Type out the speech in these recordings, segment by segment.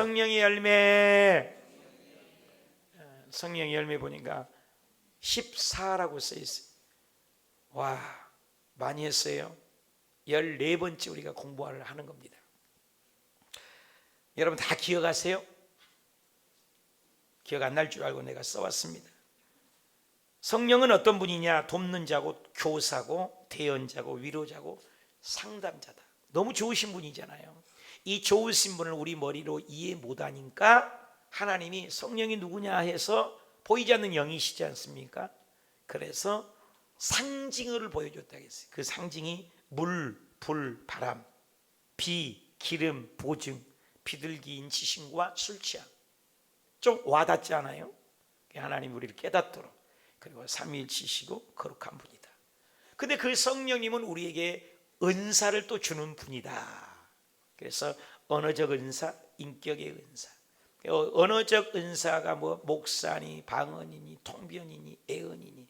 성령의 열매. 성령의 열매 보니까 14라고 써 있어요. 와, 많이 했어요. 14번째 우리가 공부를 하는 겁니다. 여러분 다 기억하세요? 기억 안 날 줄 알고 내가 써왔습니다. 성령은 어떤 분이냐? 돕는 자고, 교사고, 대언자고, 위로자고, 상담자다. 너무 좋으신 분이잖아요. 이 좋으신 분을 우리 머리로 이해 못하니까 하나님이 성령이 누구냐 해서 보이지 않는 영이시지 않습니까? 그래서 상징을 보여줬다고 했어요. 그 상징이 물, 불, 바람, 비, 기름, 보증, 비둘기인 지신과 술 취함. 좀 와닿지 않아요? 하나님 우리를 깨닫도록, 그리고 삼위일체시고 거룩한 분이다. 근데 그 성령님은 우리에게 은사를 또 주는 분이다. 그래서 언어적 은사, 인격의 은사. 언어적 은사가 뭐 목사니, 방언이니, 통변이니, 애언이니,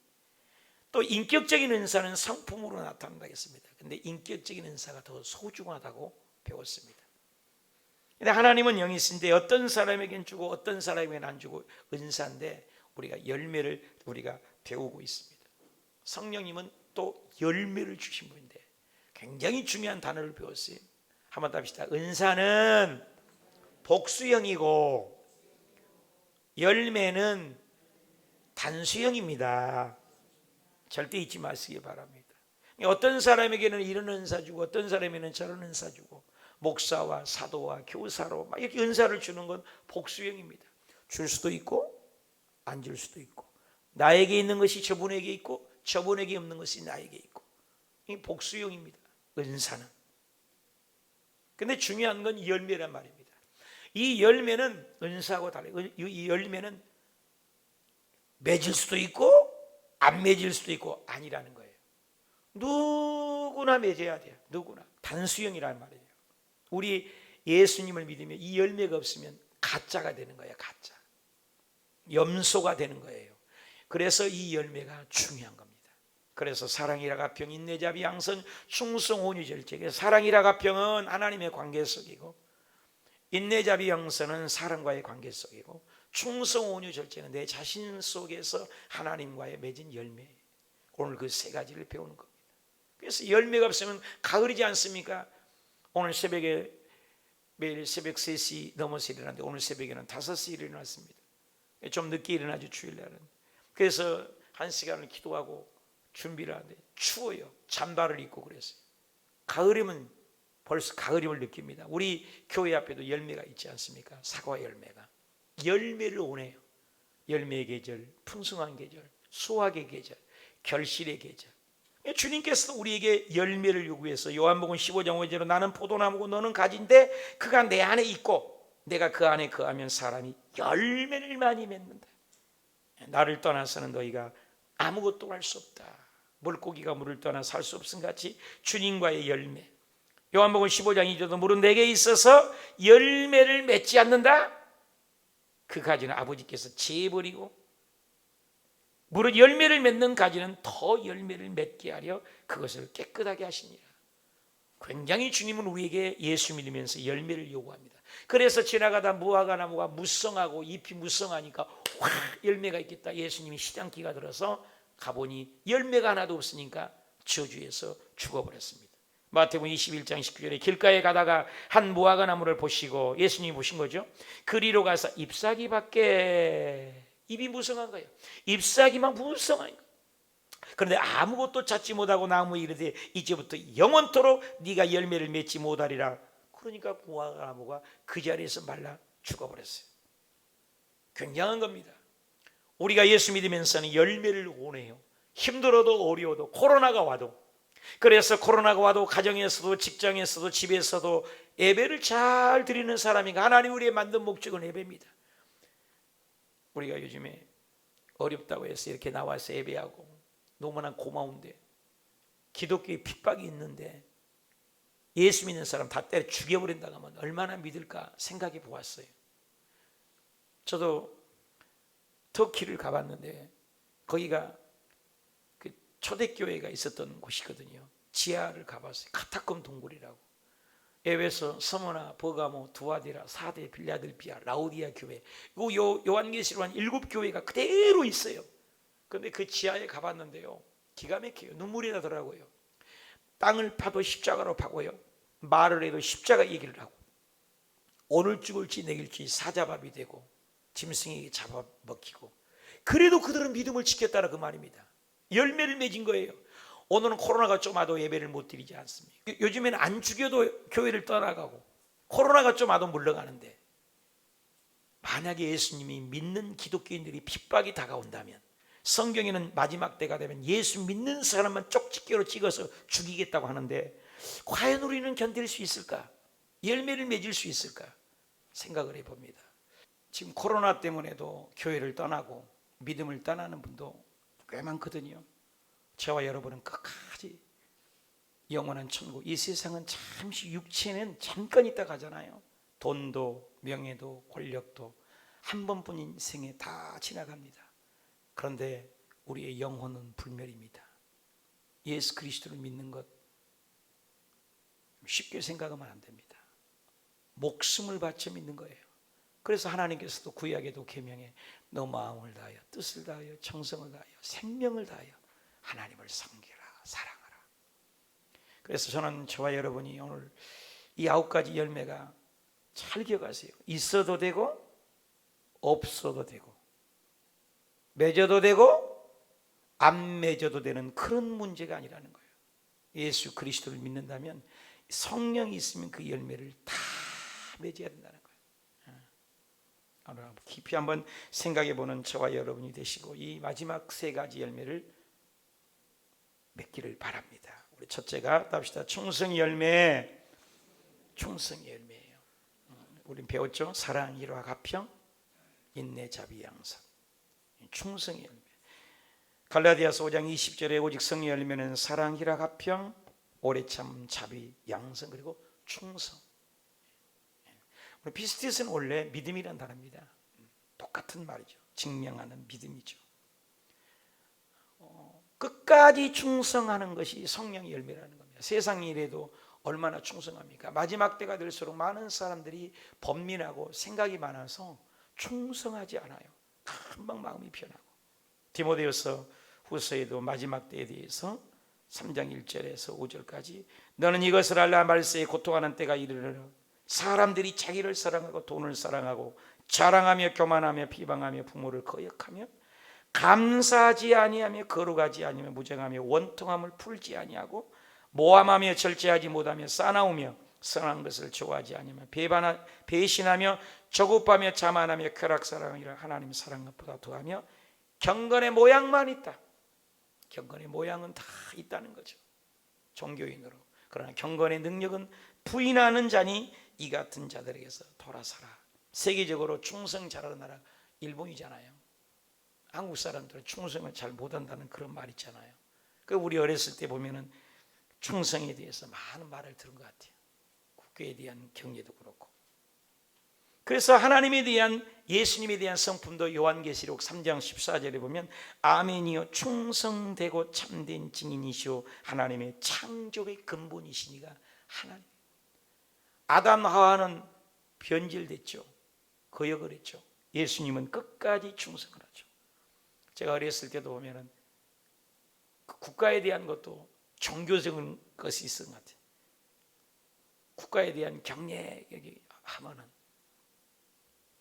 또 인격적인 은사는 성품으로 나타난다고 했습니다. 근데 인격적인 은사가 더 소중하다고 배웠습니다. 근데 하나님은 영이신데 어떤 사람에겐 주고 어떤 사람에게는 안 주고 은사인데 우리가 열매를 우리가 배우고 있습니다. 성령님은 또 열매를 주신 분인데 굉장히 중요한 단어를 배웠어요. 한번 더 합시다. 은사는 복수형이고 열매는 단수형입니다. 절대 잊지 마시기 바랍니다. 어떤 사람에게는 이런 은사 주고 어떤 사람에게는 저런 은사 주고 목사와 사도와 교사로 막 이렇게 은사를 주는 건 복수형입니다. 줄 수도 있고 안 줄 수도 있고, 나에게 있는 것이 저분에게 있고 저분에게 없는 것이 나에게 있고, 이 복수형입니다. 은사는. 근데 중요한 건 열매란 말입니다. 이 열매는 은사하고 달라요. 이 열매는 맺을 수도 있고 안 맺을 수도 있고 아니라는 거예요. 누구나 맺어야 돼요. 누구나. 단수형이라는 말이에요. 우리 예수님을 믿으면 이 열매가 없으면 가짜가 되는 거예요. 가짜. 염소가 되는 거예요. 그래서 이 열매가 중요한 겁니다. 그래서 사랑이라 가평, 인내자비, 양선, 충성, 온유, 절제. 사랑이라 가평은 하나님의 관계 속이고, 인내자비, 양선은 사랑과의 관계 속이고, 충성, 온유, 절제는 내 자신 속에서 하나님과의 맺은 열매. 오늘 그 세 가지를 배우는 겁니다. 그래서 열매가 없으면 가을이지 않습니까? 오늘 새벽에 매일 새벽 3시 넘어서 일어났는데 오늘 새벽에는 5시에 일어났습니다. 좀 늦게 일어나죠, 주일날은. 그래서 1시간을 기도하고 준비를 하는데 추워요. 잠바를 입고 그랬어요. 가을이면 벌써 가을임을 느낍니다. 우리 교회 앞에도 열매가 있지 않습니까? 사과 열매가. 열매를 원해요. 열매의 계절, 풍성한 계절, 수확의 계절, 결실의 계절. 주님께서도 우리에게 열매를 요구해서 요한복음 15장 5절로 나는 포도나무고 너는 가지인데 그가 내 안에 있고 내가 그 안에 거하면 사람이 열매를 많이 맺는다. 나를 떠나서는 너희가 아무것도 할 수 없다. 물고기가 물을 떠나 살 수 없음 같이 주님과의 열매. 요한복음 15장 2절도 물은 내게 있어서 열매를 맺지 않는다. 그 가지는 아버지께서 재버리고 물은 열매를 맺는 가지는 더 열매를 맺게 하려 그것을 깨끗하게 하시니라. 굉장히 주님은 우리에게 예수 믿으면서 열매를 요구합니다. 그래서 지나가다 무화과나무가 무성하고 잎이 무성하니까 확 열매가 있겠다. 예수님이 시장기가 들어서 가보니 열매가 하나도 없으니까 저주해서 죽어버렸습니다. 마태복음 21장 19절에 길가에 가다가 한 무화과나무를 보시고, 예수님이 보신 거죠. 그리로 가서 잎사귀밖에, 잎이 무성한 거예요. 잎사귀만 무성한 거예요. 그런데 아무것도 찾지 못하고 나무에 이르되 이제부터 영원토록 네가 열매를 맺지 못하리라. 그러니까 무화과나무가 그 자리에서 말라 죽어버렸어요. 굉장한 겁니다. 우리가 예수 믿으면서는 열매를 원해요. 힘들어도 어려워도, 코로나가 와도. 그래서 코로나가 와도 가정에서도 직장에서도 집에서도 예배를 잘 드리는 사람이니까 하나님 우리의 만든 목적은 예배입니다. 우리가 요즘에 어렵다고 해서 이렇게 나와서 예배하고 너무나 고마운데, 기독교에 핍박이 있는데 예수 믿는 사람 다 때려 죽여버린다고 하면 얼마나 믿을까 생각해 보았어요. 저도 터키를 가봤는데 거기가 그 초대교회가 있었던 곳이거든요. 지하를 가봤어요. 카타콤 동굴이라고. 에베소, 스무나, 버가모, 두아디라, 사대, 빌라델피아, 라우디아 교회, 요한계시록 한 7교회가 그대로 있어요. 그런데 그 지하에 가봤는데요, 기가 막혀요. 눈물이 나더라고요. 땅을 파도 십자가로 파고요, 말을 해도 십자가 얘기를 하고, 오늘 죽을지 내길지 사자밥이 되고 짐승에게 잡아먹히고, 그래도 그들은 믿음을 지켰다는 그 말입니다. 열매를 맺은 거예요. 오늘은 코로나가 좀 와도 예배를 못 드리지 않습니까? 요즘에는 안 죽여도 교회를 떠나가고, 코로나가 좀 와도 물러가는데, 만약에 예수님이 믿는 기독교인들이 핍박이 다가온다면, 성경에는 마지막 때가 되면 예수 믿는 사람만 쪽집게로 찍어서 죽이겠다고 하는데, 과연 우리는 견딜 수 있을까? 열매를 맺을 수 있을까? 생각을 해봅니다. 지금 코로나 때문에도 교회를 떠나고 믿음을 떠나는 분도 꽤 많거든요. 저와 여러분은 끝까지 영원한 천국, 이 세상은 잠시, 육체는 잠깐 있다 가잖아요. 돈도 명예도 권력도 한 번뿐 인생에 다 지나갑니다. 그런데 우리의 영혼은 불멸입니다. 예수 그리스도를 믿는 것 쉽게 생각하면 안 됩니다. 목숨을 바쳐 믿는 거예요. 그래서 하나님께서도 구약에도 계명에 너 마음을 다하여 뜻을 다하여 정성을 다하여 생명을 다하여 하나님을 섬기라, 사랑하라. 그래서 저는 저와 여러분이 오늘 이 9가지 열매가 잘 기억하세요. 있어도 되고 없어도 되고 맺어도 되고 안 맺어도 되는 그런 문제가 아니라는 거예요. 예수 그리스도를 믿는다면 성령이 있으면 그 열매를 다 맺어야 된다는 거예요. 오늘 깊이 한번 생각해보는 저와 여러분이 되시고, 이 마지막 3가지 열매를 맺기를 바랍니다. 우리 첫째가 답시다. 충성의 열매. 충성의 열매예요. 우린 배웠죠? 사랑, 희락, 화평, 인내, 자비, 양선. 충성의 열매. 갈라디아서 5장 20절에 오직 성의 열매는 사랑, 희락, 화평, 오래 참, 자비, 양선, 그리고 충성. 우리 피스티스는 원래 믿음이란 단어입니다. 똑같은 말이죠. 증명하는 믿음이죠. 끝까지 충성하는 것이 성령의 열매라는 겁니다. 세상이 이래도 얼마나 충성합니까? 마지막 때가 될수록 많은 사람들이 번민하고 생각이 많아서 충성하지 않아요. 금방 마음이 변하고. 디모데후서 후서에도 마지막 때에 대해서 3장 1절에서 5절까지 너는 이것을 알라, 말세에 고통하는 때가 이르르라. 사람들이 자기를 사랑하고 돈을 사랑하고 자랑하며 교만하며 비방하며 부모를 거역하며 감사하지 아니하며 거룩하지 아니하며 무정하며 원통함을 풀지 아니하고 모함하며 절제하지 못하며 싸나우며 선한 것을 좋아하지 아니하며 배신하며 조급하며 자만하며 쾌락사랑이라 하나님 사랑 것보다 더하며 경건의 모양만 있다. 경건의 모양은 다 있다는 거죠. 종교인으로. 그러나 경건의 능력은 부인하는 자니 이 같은 자들에게서 돌아서라. 세계적으로 충성 잘하는 나라 일본이잖아요. 한국 사람들은 충성을 잘 못한다는 그런 말 있잖아요. 그 우리 어렸을 때 보면은 충성에 대해서 많은 말을 들은 것 같아요. 국교에 대한 경례도 그렇고. 그래서 하나님에 대한, 예수님에 대한 성품도 요한계시록 3장 14절에 보면 아멘이요 충성되고 참된 증인이시오 하나님의 창조의 근본이시니가 하나님. 아담 하와는 변질됐죠. 거역을 했죠. 예수님은 끝까지 충성을 하죠. 제가 어렸을 때도 보면은 국가에 대한 것도 종교적인 것이 있었던 것 같아요. 국가에 대한 경례 여기 하면은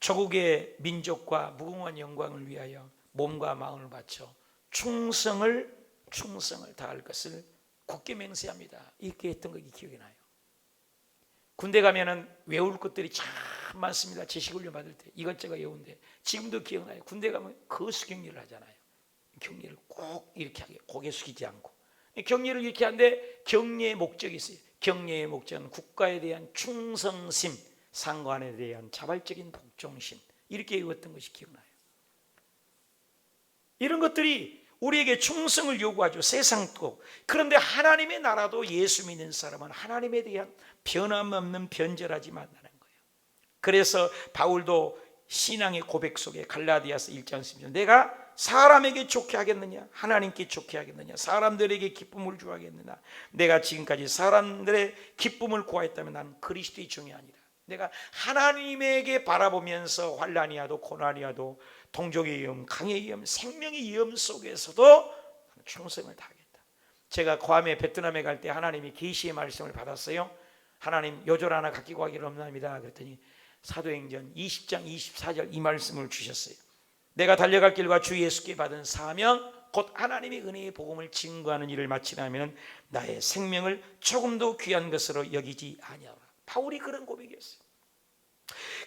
조국의 민족과 무궁한 영광을 위하여 몸과 마음을 바쳐 충성을 다할 것을 굳게 맹세합니다. 이렇게 했던 것이 기억이 나요. 군대 가면은 외울 것들이 참 많습니다. 지식훈련 받을 때 이것저것 외운데 지금도 기억나요. 군대 가면 거수경례를 하잖아요. 경례를 꼭 이렇게 하게, 고개 숙이지 않고 경례를 이렇게 하는데 경례의 목적이 있어요. 경례의 목적은 국가에 대한 충성심, 상관에 대한 자발적인 복종심, 이렇게 외웠던 것이 기억나요. 이런 것들이 우리에게 충성을 요구하죠. 세상도. 그런데 하나님의 나라도 예수 믿는 사람은 하나님에 대한 변함없는 변절하지 말라는 거예요. 그래서 바울도 신앙의 고백 속에 갈라디아서 1장 10절 내가 사람에게 좋게 하겠느냐, 하나님께 좋게 하겠느냐, 사람들에게 기쁨을 주하겠느냐. 내가 지금까지 사람들의 기쁨을 구하였다면 나는 그리스도의 종이 아니라 내가 하나님에게 바라보면서 환난이 와도 고난이 와도 동족의 위험, 강의 위험, 생명의 위험 속에서도 충성을 다하겠다. 제가 괌에 베트남에 갈 때 하나님이 계시의 말씀을 받았어요. 하나님 요절 하나 갖기고 하기를 없나입니다. 그랬더니 사도행전 20장 24절 이 말씀을 주셨어요. 내가 달려갈 길과 주 예수께 받은 사명 곧 하나님의 은혜의 복음을 증거하는 일을 마치려면 나의 생명을 조금도 귀한 것으로 여기지 아니하라. 바울이 그런 고백이었어요.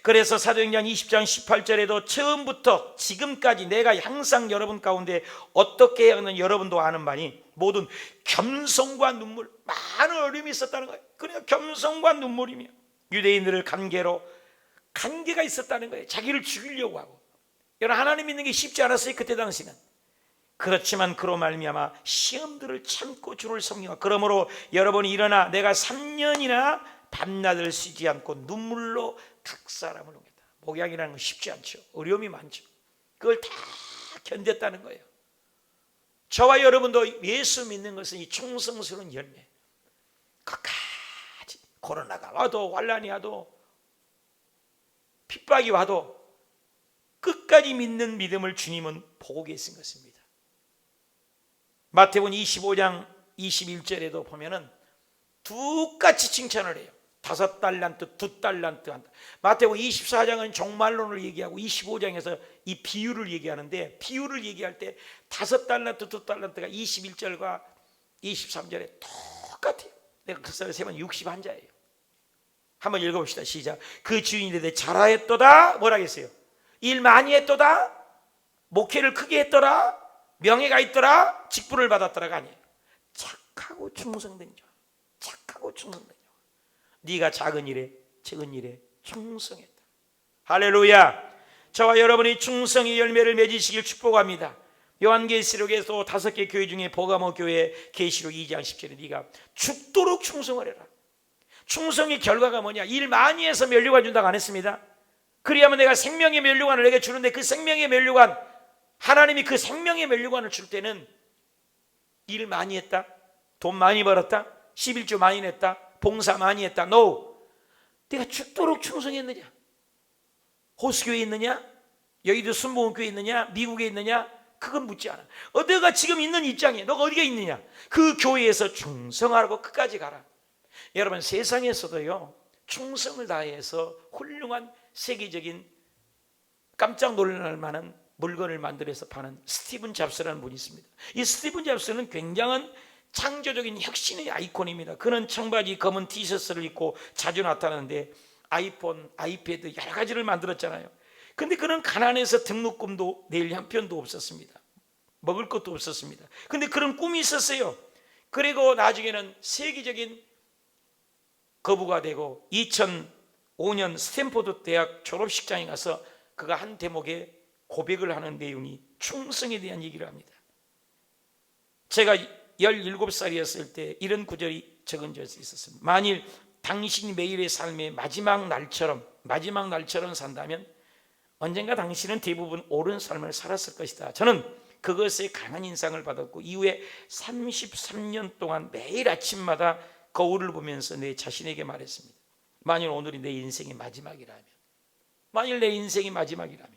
그래서 사도행전 20장 18절에도 처음부터 지금까지 내가 항상 여러분 가운데 어떻게 해야 하는 여러분도 아는 바니 모든 겸손과 눈물, 많은 어려움이 있었다는 거예요. 그러니까 겸손과 눈물이며 유대인들을 관계가 있었다는 거예요. 자기를 죽이려고 하고. 여러분 하나님 믿는 게 쉽지 않았어요. 그때 당시는. 그렇지만 그로 말미암아 시험들을 참고 주를 섬기고 그러므로 여러분이 일어나 내가 3년이나 밤낮을 쉬지 않고 눈물로 각 사람을 옮겼다. 목양이라는 건 쉽지 않죠. 어려움이 많죠. 그걸 다 견뎠다는 거예요. 저와 여러분도 예수 믿는 것은 이 충성스러운 열매. 끝까지 코로나가 와도 환난이 와도 핍박이 와도 끝까지 믿는 믿음을 주님은 보고 계신 것입니다. 마태복음 25장 21절에도 보면은 똑같이 칭찬을 해요. 5달란트, 2달란트 한다. 마태복음 24장은 종말론을 얘기하고 25장에서 이 비유를 얘기하는데 비유를 얘기할 때 5달란트, 2달란트가 21절과 23절에 똑같아요. 내가 그 썰을 세면 61자예요. 한번 읽어봅시다. 시작. 그 주인이 이르되 잘하였도다. 뭐라 했어요? 일 많이 했도다. 목회를 크게 했더라. 명예가 있더라. 직분을 받았더라가 아니에요. 착하고 충성된 자. 착하고 충성된 자. 네가 작은 일에 적은 일에 충성했다. 할렐루야. 저와 여러분이 충성의 열매를 맺으시길 축복합니다. 요한계시록에서 5개 교회 중에 버가모 교회 계시록 2장 10절에 네가 죽도록 충성을 해라. 충성의 결과가 뭐냐? 일 많이 해서 면류관 준다고 안 했습니다. 그리하면 내가 생명의 면류관을 내게 주는데 그 생명의 면류관, 하나님이 그 생명의 면류관을 줄 때는 일 많이 했다, 돈 많이 벌었다, 11조 많이 냈다, 봉사 많이 했다. No. 내가 죽도록 충성했느냐? 호수교회에 있느냐? 여의도 순복음교회에 있느냐? 미국에 있느냐? 그건 묻지 않아. 너가 지금 있는 입장에 너가 어디에 있느냐? 그 교회에서 충성하라고 끝까지 가라. 여러분 세상에서도요 충성을 다해서 훌륭한 세계적인 깜짝 놀랄 만한 물건을 만들어서 파는 스티븐 잡스라는 분이 있습니다. 이 스티븐 잡스는 굉장한 창조적인 혁신의 아이콘입니다. 그는 청바지 검은 티셔츠를 입고 자주 나타나는데 아이폰, 아이패드 여러 가지를 만들었잖아요. 근데 그는 가난해서 등록금도 내일 한 편도 없었습니다. 먹을 것도 없었습니다. 근데 그런 꿈이 있었어요. 그리고 나중에는 세계적인 거부가 되고 2005년 스탠포드 대학 졸업식장에 가서 그가 한 대목에 고백을 하는 내용이 충성에 대한 얘기를 합니다. 제가 17살이었을 때 이런 구절이 적은져 있었습니다. 만일 당신이 매일의 삶의 마지막 날처럼 산다면 언젠가 당신은 대부분 옳은 삶을 살았을 것이다. 저는 그것에 강한 인상을 받았고 이후에 33년 동안 매일 아침마다 거울을 보면서 내 자신에게 말했습니다. 만일 오늘이 내 인생의 마지막이라면, 만일 내 인생이 마지막이라면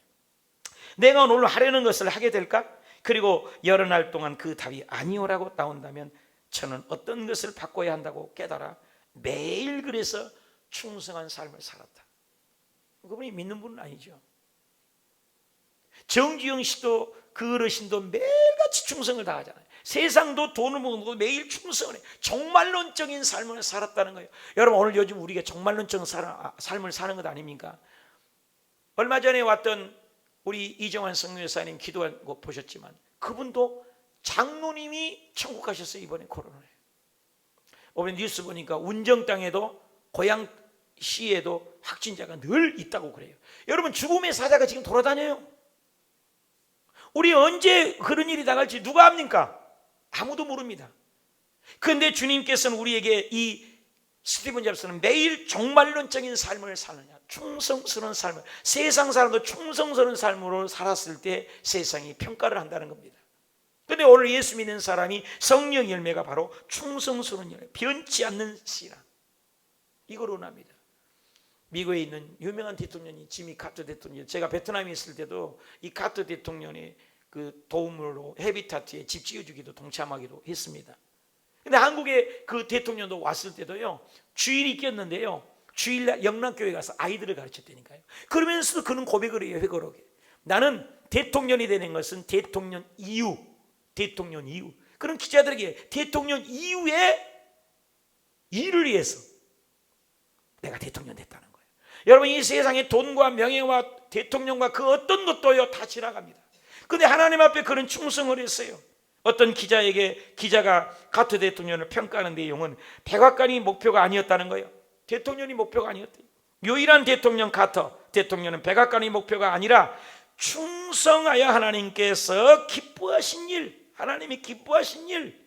내가 오늘 하려는 것을 하게 될까? 그리고 여러 날 동안 그 답이 아니오라고 나온다면 저는 어떤 것을 바꿔야 한다고 깨달아 매일 그래서 충성한 삶을 살았다. 그분이 믿는 분은 아니죠. 정주영 씨도 그 어르신도 매일같이 충성을 다하잖아요. 세상도 돈을 모으고 매일 충성을 해. 종말론적인 삶을 살았다는 거예요. 여러분 오늘 요즘 우리가 종말론적인 삶을 사는 것 아닙니까? 얼마 전에 왔던 우리 이정환 성교사님 기도한 거 보셨지만 그분도 장로님이 천국 가셨어요. 이번에 코로나에. 오늘 뉴스 보니까 운정 땅에도 고양시에도 확진자가 늘 있다고 그래요. 여러분 죽음의 사자가 지금 돌아다녀요. 우리 언제 그런 일이 나갈지 누가 압니까? 아무도 모릅니다. 그런데 주님께서는 우리에게 이 스티븐 잡스는 매일 종말론적인 삶을 사느냐, 충성스러운 삶을, 세상 사람도 충성스러운 삶으로 살았을 때 세상이 평가를 한다는 겁니다. 그런데 오늘 예수 믿는 사람이 성령 열매가 바로 충성스러운 열매, 변치 않는 신앙, 이걸 원합니다. 미국에 있는 유명한 대통령이 지미 카터 대통령, 제가 베트남에 있을 때도 이 카터 대통령의 그 도움으로 헤비타트에 집 지어주기도 동참하기도 했습니다. 근데 한국에 그 대통령도 왔을 때도요, 주일이 꼈는데요, 주일날 영락교회 가서 아이들을 가르쳤다니까요. 그러면서 그는 고백을 해요, 회고록에. 나는 대통령이 되는 것은 대통령 이후, 대통령 이후. 그런 기자들에게 대통령 이후에 일을 위해서 내가 대통령 됐다는 거예요. 여러분, 이 세상에 돈과 명예와 대통령과 그 어떤 것도요, 다 지나갑니다. 근데 하나님 앞에 그런 충성을 했어요. 어떤 기자에게, 기자가 카터 대통령을 평가하는 내용은 백악관이 목표가 아니었다는 거예요. 대통령이 목표가 아니었대요. 유일한 대통령 카터 대통령은 백악관이 목표가 아니라 충성하여 하나님께서 기뻐하신 일, 하나님이 기뻐하신 일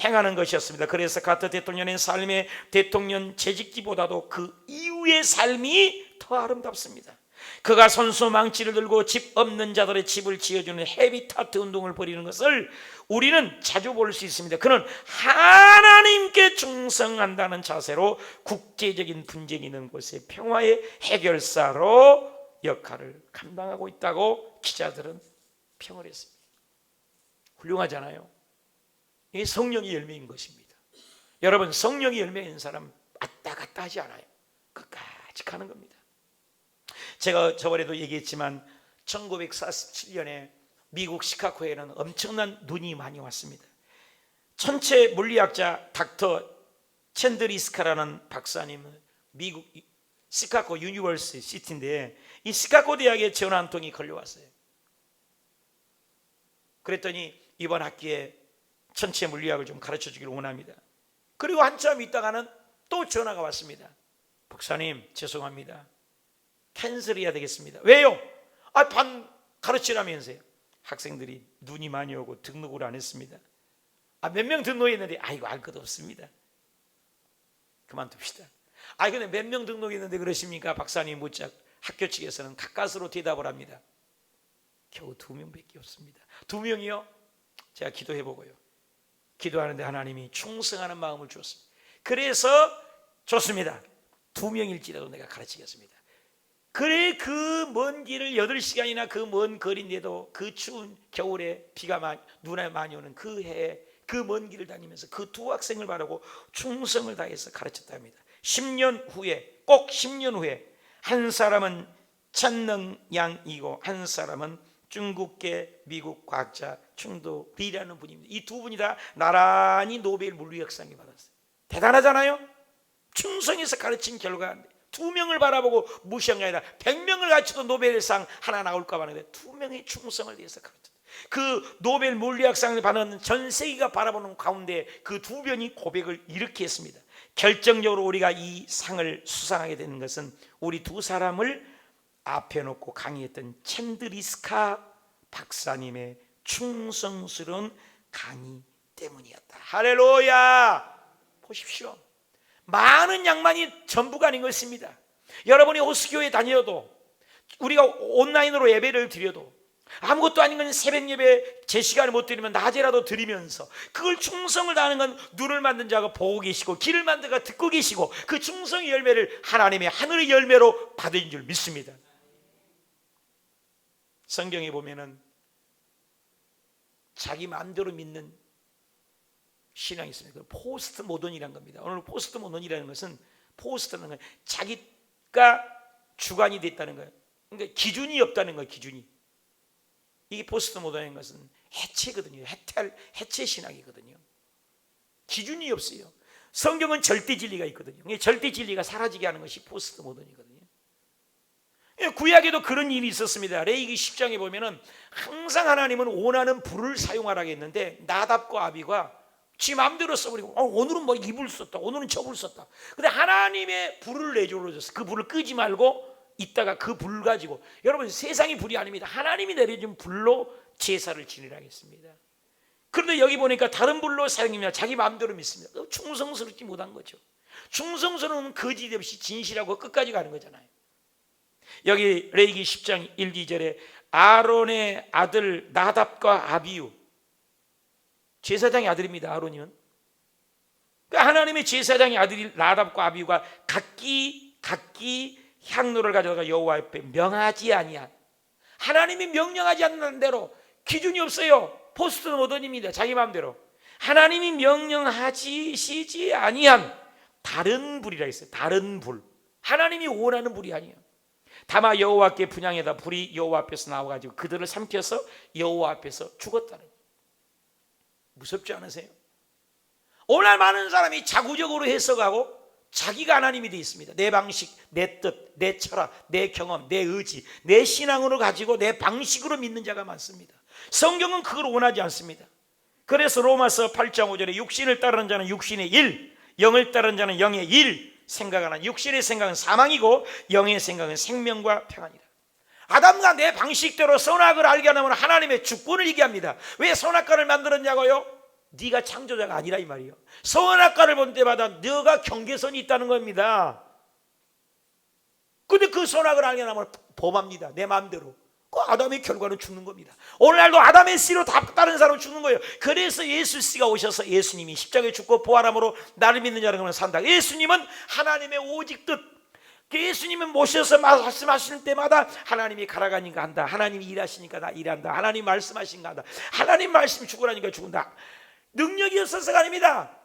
행하는 것이었습니다. 그래서 카터 대통령의 삶의 대통령 재직기보다도 그 이후의 삶이 더 아름답습니다. 그가 손수 망치를 들고 집 없는 자들의 집을 지어주는 헤비타트 운동을 벌이는 것을 우리는 자주 볼 수 있습니다. 그는 하나님께 충성한다는 자세로 국제적인 분쟁이 있는 곳의 평화의 해결사로 역할을 감당하고 있다고 기자들은 평을 했습니다. 훌륭하잖아요. 이게 성령의 열매인 것입니다. 여러분, 성령의 열매인 사람 왔다 갔다 하지 않아요. 끝까지 가는 겁니다. 제가 저번에도 얘기했지만 1947년에 미국 시카고에는 엄청난 눈이 많이 왔습니다. 천체 물리학자 닥터 챈드리스카라는 박사님은 미국 시카고 유니버시티인데 이 시카고 대학에 전화 한 통이 걸려왔어요. 그랬더니 이번 학기에 천체 물리학을 좀 가르쳐 주기를 원합니다. 그리고 한참 있다가는 또 전화가 왔습니다. 박사님, 죄송합니다. 캔슬해야 되겠습니다. 왜요? 반 가르치라면서요. 학생들이 눈이 많이 오고 등록을 안 했습니다. 몇 명 등록했는데 이거 알 것도 없습니다. 그만둡시다. 근데 몇 명 등록했는데 그러십니까? 박사님 묻자 학교 측에서는 가까스로 대답을 합니다. 겨우 2명밖에 없습니다. 2명이요? 제가 기도해보고요. 기도하는데 하나님이 충성하는 마음을 주었습니다. 그래서 좋습니다. 2명일지라도 내가 가르치겠습니다. 그래, 그 먼 길을 8시간이나 그 먼 거리인데도 그 추운 겨울에 눈이 많이 오는 그 해에 그 먼 길을 다니면서 그 2 학생을 바라고 충성을 다해서 가르쳤다 합니다. 10년 후에, 꼭 10년 후에 한 사람은 찬능양이고 한 사람은 중국계 미국 과학자 충도 리라는 분입니다. 이 2분이 다 나란히 노벨 물리학상을 받았어요. 대단하잖아요. 충성해서 가르친 결과인데 2명을 바라보고 무시한 게 아니라 100명을 가르쳐도 노벨상 하나 나올까 봐 하는데 2명의 충성을 위해서 가르쳤다. 그 노벨 물리학상을 받는 전 세계가 바라보는 가운데 그 2명이 고백을 이렇게 했습니다. 결정적으로 우리가 이 상을 수상하게 되는 것은 우리 2 사람을 앞에 놓고 강의했던 챈드리스카 박사님의 충성스러운 강의 때문이었다. 할렐루야. 보십시오. 많은 양만이 전부가 아닌 것입니다. 여러분이 호스교회 다녀도, 우리가 온라인으로 예배를 드려도, 아무것도 아닌 건 새벽 예배 제 시간을 못 드리면 낮에라도 드리면서 그걸 충성을 다하는 건 눈을 만든 자가 보고 계시고 귀를 만든 자가 듣고 계시고 그 충성의 열매를 하나님의 하늘의 열매로 받은 줄 믿습니다. 성경에 보면은 자기 마음대로 믿는 신앙이 있습니다. 포스트 모던이라는 겁니다. 오늘 포스트 모던이라는 것은, 포스트라는 건 자기가 주관이 됐다는 거예요. 그러니까 기준이 없다는 거예요. 기준이. 이게 포스트 모던인 것은 해체거든요. 해체 신앙이거든요. 기준이 없어요. 성경은 절대 진리가 있거든요. 절대 진리가 사라지게 하는 것이 포스트 모던이거든요. 구약에도 그런 일이 있었습니다. 레위기 10장에 보면은 항상 하나님은 원하는 불을 사용하라고 했는데 나답과 아비가 지 마음대로 써버리고 오늘은 뭐 이불 썼다, 오늘은 저불 썼다. 근데 하나님의 불을 내줘줬어. 그 불을 끄지 말고 있다가 그 불 가지고, 여러분 세상이 불이 아닙니다. 하나님이 내려준 불로 제사를 지내라고 했습니다. 그런데 여기 보니까 다른 불로 사용합니다. 자기 마음대로 믿습니다. 충성스럽지 못한 거죠. 충성스러운 거짓 없이 진실하고 끝까지 가는 거잖아요. 여기 레위기 10장 1, 2절에 아론의 아들 나답과 아비유, 제사장의 아들입니다. 아론이면 그러니까 하나님의 제사장의 아들이 나답과 아비유가 각기 향로를 가져다가 여호와 앞에 명하지 아니한, 하나님이 명령하지 않는 대로, 기준이 없어요. 포스트 모던입니다. 자기 마음대로 하나님이 명령하시지 아니한 다른 불이라 했어요. 다른 불, 하나님이 원하는 불이 아니에요. 다만 여호와께 분향에다 불이 여호와 앞에서 나와가지고 그들을 삼켜서 여호와 앞에서 죽었다는 거예요. 무섭지 않으세요? 오늘 많은 사람이 자구적으로 해석하고 자기가 하나님이 되어 있습니다. 내 방식, 내 뜻, 내 철학, 내 경험, 내 의지, 내 신앙으로 가지고 내 방식으로 믿는 자가 많습니다. 성경은 그걸 원하지 않습니다. 그래서 로마서 8장 5절에 육신을 따르는 자는 육신의 일, 영을 따르는 자는 영의 일 생각하나 육신의 생각은 사망이고 영의 생각은 생명과 평안이라. 아담과 내 방식대로 선악을 알게 하면 하나님의 주권을 얘기합니다. 왜 선악과를 만들었냐고요? 네가 창조자가 아니라 이 말이에요. 선악과를 본 때마다 너가 경계선이 있다는 겁니다. 근데 그 선악을 알게 하면 범합니다. 내 마음대로. 그 아담의 결과는 죽는 겁니다. 오늘날도 아담의 씨로 다른 사람은 죽는 거예요. 그래서 예수 씨가 오셔서 예수님이 십자가에 죽고 부활함으로 나를 믿는 자는 산다. 예수님은 하나님의 오직 뜻, 예수님은 모셔서 말씀하시는 때마다 하나님이 가라가니까 한다, 하나님이 일하시니까 나 일한다, 하나님 말씀하시니까 한다, 하나님 말씀 죽으라니까 죽는다. 능력이 없어서가 아닙니다.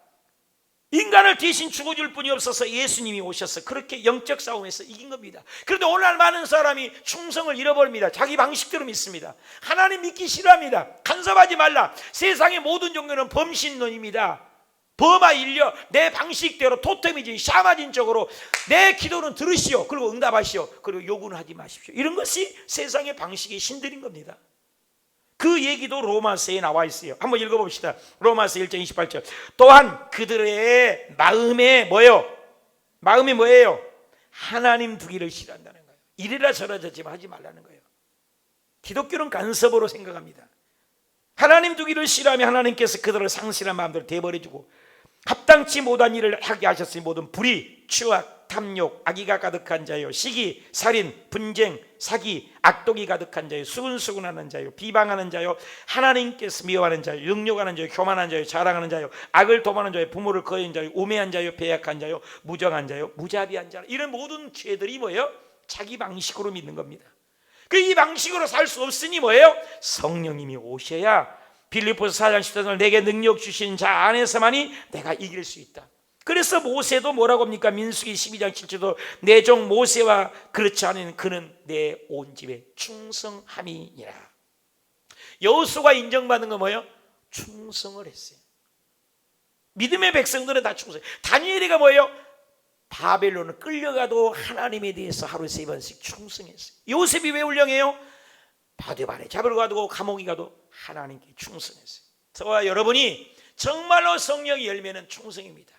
인간을 대신 죽어줄 분이 없어서 예수님이 오셔서 그렇게 영적 싸움에서 이긴 겁니다. 그런데 오늘날 많은 사람이 충성을 잃어버립니다. 자기 방식대로 믿습니다. 하나님 믿기 싫어합니다. 간섭하지 말라. 세상의 모든 종교는 범신론입니다. 범아 인려, 내 방식대로 토테미즘, 샤마진적으로 내 기도는 들으시오, 그리고 응답하시오, 그리고 요구는 하지 마십시오. 이런 것이 세상의 방식의 신들인 겁니다. 그 얘기도 로마서에 나와 있어요. 한번 읽어봅시다. 로마서 1장 28절. 또한 그들의 마음에 뭐예요? 마음이 뭐예요? 하나님 두기를 싫어한다는 거예요. 이래라 저래라 지금 하지 말라는 거예요. 기독교는 간섭으로 생각합니다. 하나님 두기를 싫어하면 하나님께서 그들을 상실한 마음대로 대버려주고 합당치 못한 일을 하게 하셨으니 모든 불의, 추악, 탐욕, 악의가 가득한 자요, 시기, 살인, 분쟁, 사기, 악독이 가득한 자요, 수근수근하는 자요, 비방하는 자요, 하나님께서 미워하는 자요, 능욕하는 자요, 교만한 자요, 자랑하는 자요, 악을 도모하는 자요, 부모를 거인 자요, 우매한 자요, 배약한 자요, 무정한 자요, 무자비한 자요. 이런 모든 죄들이 뭐예요? 자기 방식으로 믿는 겁니다. 이 방식으로 살 수 없으니 뭐예요? 성령님이 오셔야, 빌립보서 4장 14절 내게 능력 주신 자 안에서만이 내가 이길 수 있다. 그래서 모세도 뭐라고 합니까? 민수기 12장 7절도 내 종 모세와 그렇지 않은 그는 내 온 집에 충성함이니라. 여호수아가 인정받은 건 뭐예요? 충성을 했어요. 믿음의 백성들은 다 충성해요. 다니엘이가 뭐예요? 바벨론을 끌려가도 하나님에 대해서 하루에 3번씩 충성했어요. 요셉이 왜 훌륭해요? 바디바에 잡으러 가도 감옥에 가도 하나님께 충성했어요. 저와 여러분이 정말로 성령의 열매는 충성입니다.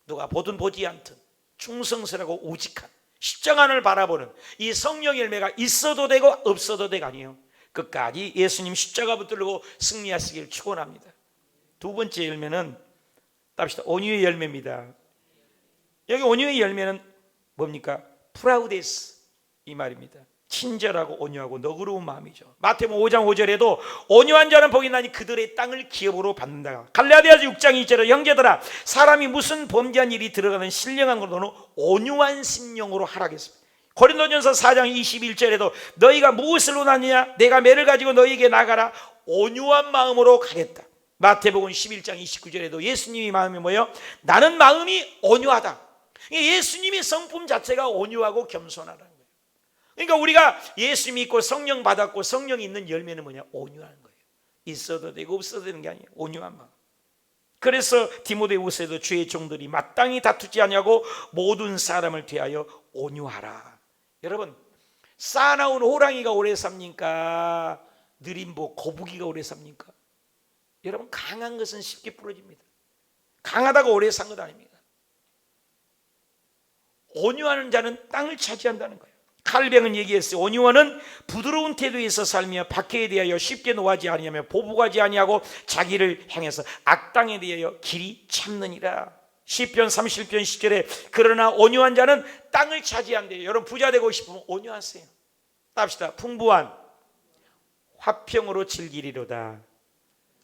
누가 보든 보지 않든 충성스러고 우직한 십자가를 바라보는 이 성령의 열매가 있어도 되고 없어도 되가 아니에요. 끝까지 예수님 십자가 붙들고 승리하시길 축원합니다. 두 번째 열매는 답시다. 온유의 열매입니다. 여기 온유의 열매는 뭡니까? 프라우데스 이 말입니다. 친절하고 온유하고 너그러운 마음이죠. 마태복음 5장 5절에도 온유한 자는 복이 나니 그들의 땅을 기업으로 받는다. 갈라디아서 6장 2절에 형제들아 사람이 무슨 범죄한 일이 들어가는 신령한 것으로는 온유한 심령으로 하라겠습니다. 고린도전서 4장 21절에도 너희가 무엇을 원하느냐 내가 매를 가지고 너희에게 나가라 온유한 마음으로 가겠다. 마태복음 11장 29절에도 예수님의 마음이 뭐예요? 나는 마음이 온유하다. 예수님의 성품 자체가 온유하고 겸손하다는 거예요. 그러니까 우리가 예수 믿고 성령 받았고 성령이 있는 열매는 뭐냐? 온유한 거예요. 있어도 되고 없어도 되는 게 아니에요. 온유한 마음. 그래서 디모데후서에도 주의 종들이 마땅히 다투지 않냐고 모든 사람을 대하여 온유하라. 여러분 싸나운 호랑이가 오래 삽니까? 느린 거북이가 오래 삽니까? 여러분 강한 것은 쉽게 부러집니다. 강하다고 오래 산 것 아닙니다. 온유하는 자는 땅을 차지한다는 거예요. 칼뱅은 얘기했어요. 온유하는 부드러운 태도에서 살며 박해에 대하여 쉽게 노하지 아니하며 보복하지 아니하고 자기를 향해서 악당에 대하여 길이 참느니라. 시편 30편 10절에 그러나 온유한 자는 땅을 차지한대요. 여러분 부자 되고 싶으면 온유하세요. 합시다. 풍부한 화평으로 즐기리로다.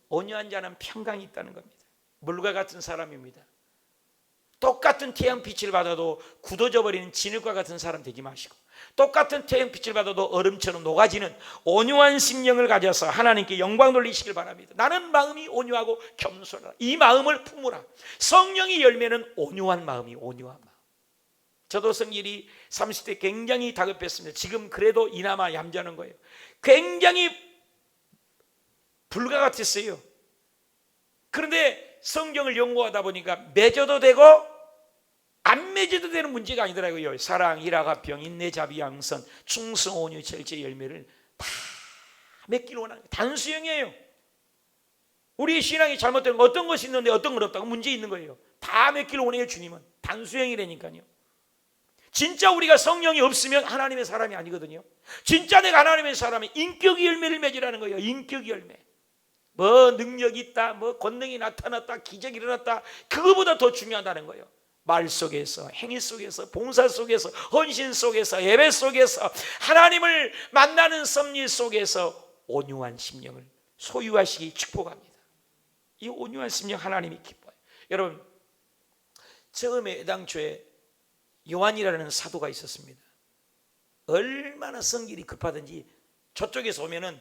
온유한 자는 평강이 있다는 겁니다. 물과 같은 사람입니다. 똑같은 태양빛을 받아도 굳어져 버리는 진흙과 같은 사람 되지 마시고, 똑같은 태양빛을 받아도 얼음처럼 녹아지는 온유한 심령을 가져서 하나님께 영광 돌리시길 바랍니다. 나는 마음이 온유하고 겸손하라. 이 마음을 품으라. 성령의 열매는 온유한 마음이 온유한 마음. 저도 성일이 30대 굉장히 다급했습니다. 지금 그래도 이나마 얌전한 거예요. 굉장히 불과 같았어요. 그런데 성경을 연구하다 보니까 맺어도 되고 안 맺어도 되는 문제가 아니더라고요. 사랑, 희락, 병, 인내, 자비, 양선, 충성, 온유, 절제 열매를 다 맺기를 원하는 거예요. 단수형이에요. 우리의 신앙이 잘못된 건 어떤 것이 있는데 어떤 건 없다고 문제 있는 거예요. 다 맺기를 원해요. 주님은 단수형이라니까요. 진짜 우리가 성령이 없으면 하나님의 사람이 아니거든요. 진짜 내가 하나님의 사람이 인격의 열매를 맺으라는 거예요. 인격의 열매. 뭐 능력이 있다, 뭐 권능이 나타났다, 기적이 일어났다, 그거보다 더 중요하다는 거예요. 말 속에서, 행위 속에서, 봉사 속에서, 헌신 속에서, 예배 속에서, 하나님을 만나는 섭리 속에서 온유한 심령을 소유하시기 축복합니다. 이 온유한 심령 하나님이 기뻐요. 여러분, 처음에 애당초에 요한이라는 사도가 있었습니다. 얼마나 성질이 급하든지 저쪽에서 오면은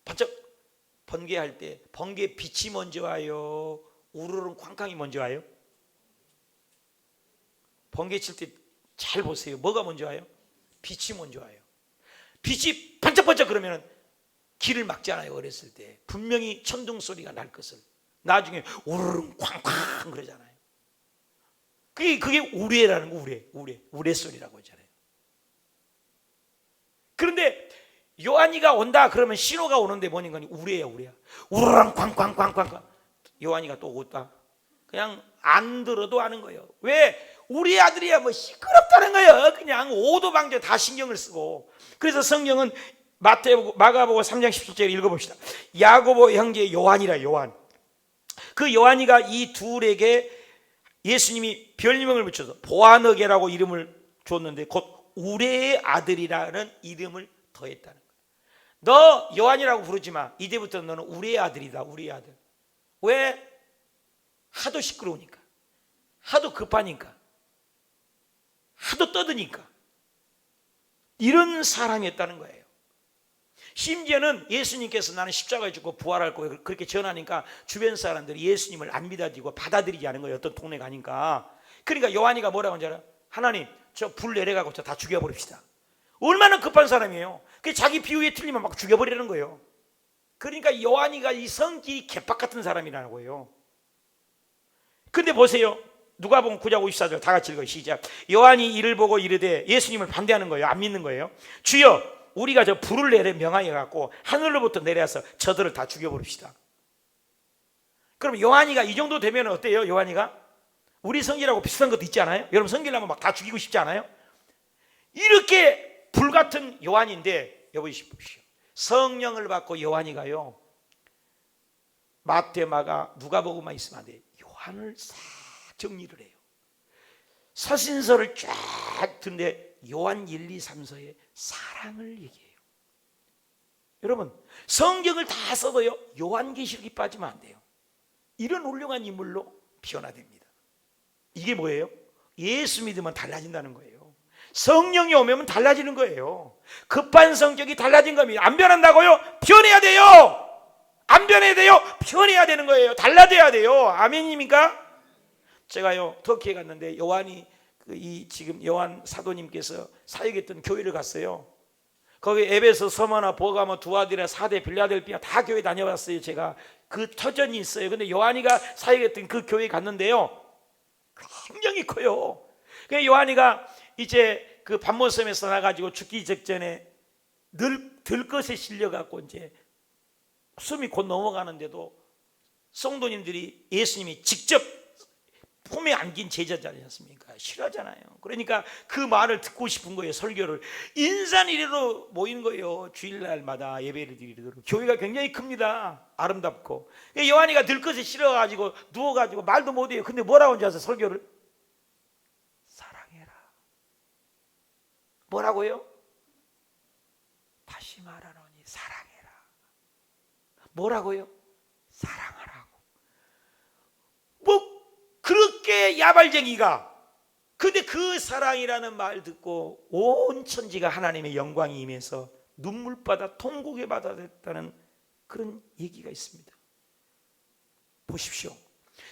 번쩍 번개할 때 번개 빛이 먼저 와요? 우르릉 쾅쾅이 먼저 와요? 번개 칠 때 잘 보세요. 뭐가 먼저 와요? 빛이 먼저 와요. 빛이 반짝반짝 그러면 길을 막잖아요. 어렸을 때 분명히 천둥 소리가 날 것을 나중에 우르릉 쾅쾅 그러잖아요. 그게 우레라는 거. 우레 소리라고 하잖아요. 그런데 요한이가 온다 그러면 신호가 오는데 뭐니까 우레야. 우르랑 쾅쾅쾅쾅. 요한이가 또 오다. 그냥 안 들어도 아는 거예요. 왜? 우리 아들이야 뭐 시끄럽다는 거예요. 그냥 오도방정 다 신경을 쓰고. 그래서 성경은 마가복음 3장 17절 읽어봅시다. 야고보 형제 요한이라. 요한. 그 요한이가 이 둘에게 예수님이 별명을 붙여서 보아너게라고 이름을 줬는데 곧 우레의 아들이라는 이름을 더했다는 거예요. 너 요한이라고 부르지 마. 이제부터 너는 우리의 아들이다. 우리의 아들. 왜? 하도 시끄러우니까, 하도 급하니까, 하도 떠드니까 이런 사람이었다는 거예요. 심지어는 예수님께서 나는 십자가에 죽고 부활할 거예요 그렇게 전하니까 주변 사람들이 예수님을 안 믿어지고 받아들이지 않은 거예요. 어떤 동네 가니까. 그러니까 요한이가 뭐라고 하는지 알아? 하나님 저 불 내려가고 저 다 죽여버립시다. 얼마나 급한 사람이에요. 그 자기 비유에 틀리면 막 죽여버리는 거예요. 그러니까 요한이가 이 성질이 개팍 같은 사람이라는 거예요. 근데 보세요. 누가복음 9장 54절 다 같이 읽어요. 시작. 요한이 이를 보고 이르되 예수님을 반대하는 거예요. 안 믿는 거예요. 주여 우리가 저 불을 내려 명하여 갖고 하늘로부터 내려서 저들을 다 죽여버립시다. 그럼 요한이가 이 정도 되면 어때요? 요한이가 우리 성질하고 비슷한 것도 있지 않아요? 여러분 성질하면 막 다 죽이고 싶지 않아요? 이렇게 불같은 요한인데 여보십시오. 성령을 받고 요한이가요 마태, 마가, 누가복음만 있으면 안 돼요. 요한을 싹 정리를 해요. 서신서를 쫙 듣는데 요한 1, 2, 3서에 사랑을 얘기해요. 여러분 성경을 다 써도요 요한계시록이 빠지면 안 돼요. 이런 훌륭한 인물로 변화됩니다. 이게 뭐예요? 예수 믿으면 달라진다는 거예요. 성령이 오면 달라지는 거예요. 급한 성격이 달라진 겁니다. 안 변한다고요? 변해야 돼요. 안 변해야 돼요? 변해야 되는 거예요. 달라져야 돼요. 아멘입니까? 제가요 터키에 갔는데 요한이 지금 요한 사도님께서 사역했던 교회를 갔어요. 거기 에베소, 서머나, 보가모, 두아디라, 사대, 빌라델피아 다 교회 다녀봤어요. 제가 그 터전이 있어요. 근데 요한이가 사역했던 그 교회 갔는데요 굉장히 커요. 그 요한이가 이제 그 반모섬에서 나가지고 죽기 직전에 들것에 실려갖고 이제 숨이 곧 넘어가는데도 성도님들이 예수님이 직접 품에 안긴 제자지 않습니까? 싫어하잖아요. 그러니까 그 말을 듣고 싶은 거예요. 설교를. 인산이래로 모인 거예요. 주일날마다 예배를 드리도록. 교회가 굉장히 큽니다. 아름답고. 요한이가 들것에 싫어가지고 누워가지고 말도 못해요. 근데 뭐라고 하는지 아세요? 설교를? 사랑해라. 뭐라고요? 다시 말하노니 사랑해라. 뭐라고요? 사랑하라고. 뭐 그렇게 야발쟁이가, 근데 그 사랑이라는 말 듣고 온 천지가 하나님의 영광이 임해서 눈물바다 통곡의 바다 됐다는 그런 얘기가 있습니다. 보십시오.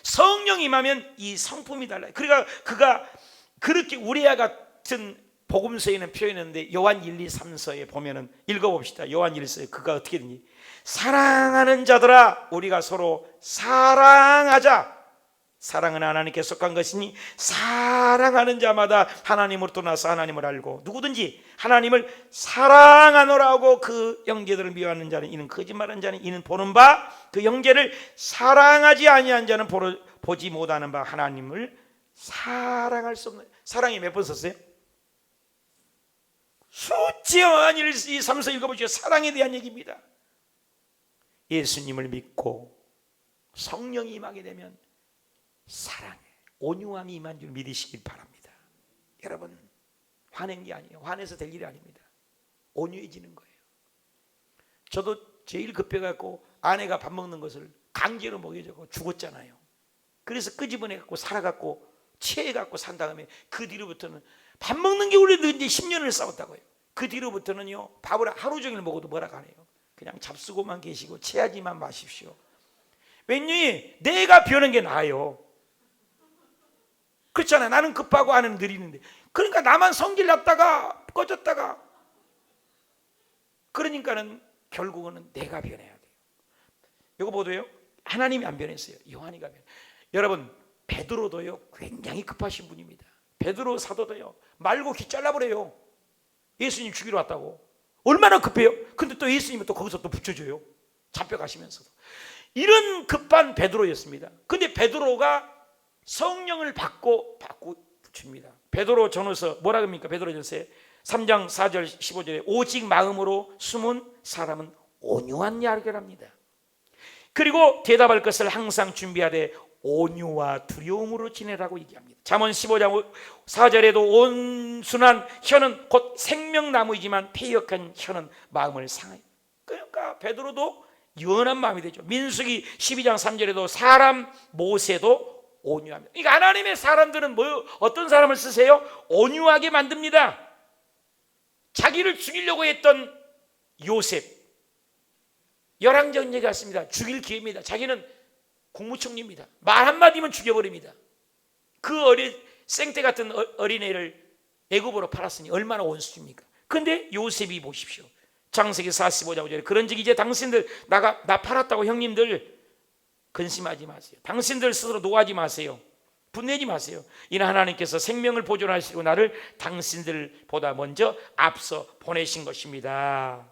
성령 임하면 이 성품이 달라요. 그러니까 그가 그렇게 우리와 같은 복음서에는 표현했는데 요한 1, 2, 3서에 보면은 읽어봅시다. 요한 1서에 그가 어떻게 되니? 사랑하는 자들아 우리가 서로 사랑하자. 사랑은 하나님께 속한 것이니 사랑하는 자마다 하나님으로부터 나서 하나님을 알고 누구든지 하나님을 사랑하노라 하고 그 형제들을 미워하는 자는 이는 거짓말하는 자는 이는 보는 바 그 형제를 사랑하지 아니한 자는 보지 못하는 바 하나님을 사랑할 수 없는. 사랑이 몇 번 썼어요? 수치요. 1, 2, 3서 읽어보시죠. 사랑에 대한 얘기입니다. 예수님을 믿고 성령이 임하게 되면 사랑에 온유함이 임한 줄 믿으시길 바랍니다. 여러분 화낸 게 아니에요. 화내서 될 일이 아닙니다. 온유해지는 거예요. 저도 제일 급해갖고 아내가 밥 먹는 것을 강제로 먹여주고 죽었잖아요. 그래서 끄집어내갖고 살아갖고 취해갖고 산 다음에 그 뒤로부터는 밥 먹는 게 우리도 이제 10년을 싸웠다고요. 그 뒤로부터는요 밥을 하루 종일 먹어도 뭐라고 안 해요. 그냥 잡수고만 계시고 취하지만 마십시오. 왠지 내가 변한 게 나아요. 그렇잖아요. 나는 급하고 아내는 느리는데. 그러니까 나만 성질 났다가 꺼졌다가, 그러니까는 결국은 내가 변해야 돼요. 이거 보도요. 하나님이 안 변했어요. 요한이가 변해요. 여러분 베드로도요 굉장히 급하신 분입니다. 베드로 사도도요 말고 귀 잘라버려요. 예수님 죽이러 왔다고. 얼마나 급해요. 근데 또 예수님은 또 거기서 또 붙여줘요. 잡혀가시면서도. 이런 급한 베드로였습니다. 근데 베드로가 성령을 받고 붙입니다. 베드로 전후서 뭐라 합니까? 베드로 전서에 3장 4절 15절에 오직 마음으로 숨은 사람은 온유한 열결합니다. 그리고 대답할 것을 항상 준비하되 온유와 두려움으로 지내라고 얘기합니다. 잠언 15장 4절에도 온순한 혀는 곧 생명나무이지만 패역한 혀는 마음을 상하여. 그러니까 베드로도 연한 마음이 되죠. 민수기 12장 3절에도 사람 모세도 온유합니다. 그러니까 하나님의 사람들은 어떤 사람을 쓰세요? 온유하게 만듭니다. 자기를 죽이려고 했던 요셉, 열왕전 얘기 같습니다. 죽일 기회입니다. 자기는 국무총리입니다. 말 한마디면 죽여버립니다. 그 생떼 같은 어린애를 애굽으로 팔았으니 얼마나 원수입니까? 근데 요셉이 보십시오. 창세기 45장 5절에 그런즉 이제 당신들 나 팔았다고 형님들 근심하지 마세요. 당신들 스스로 노하지 마세요. 분내지 마세요. 이는 하나님께서 생명을 보존하시고 나를 당신들보다 먼저 앞서 보내신 것입니다.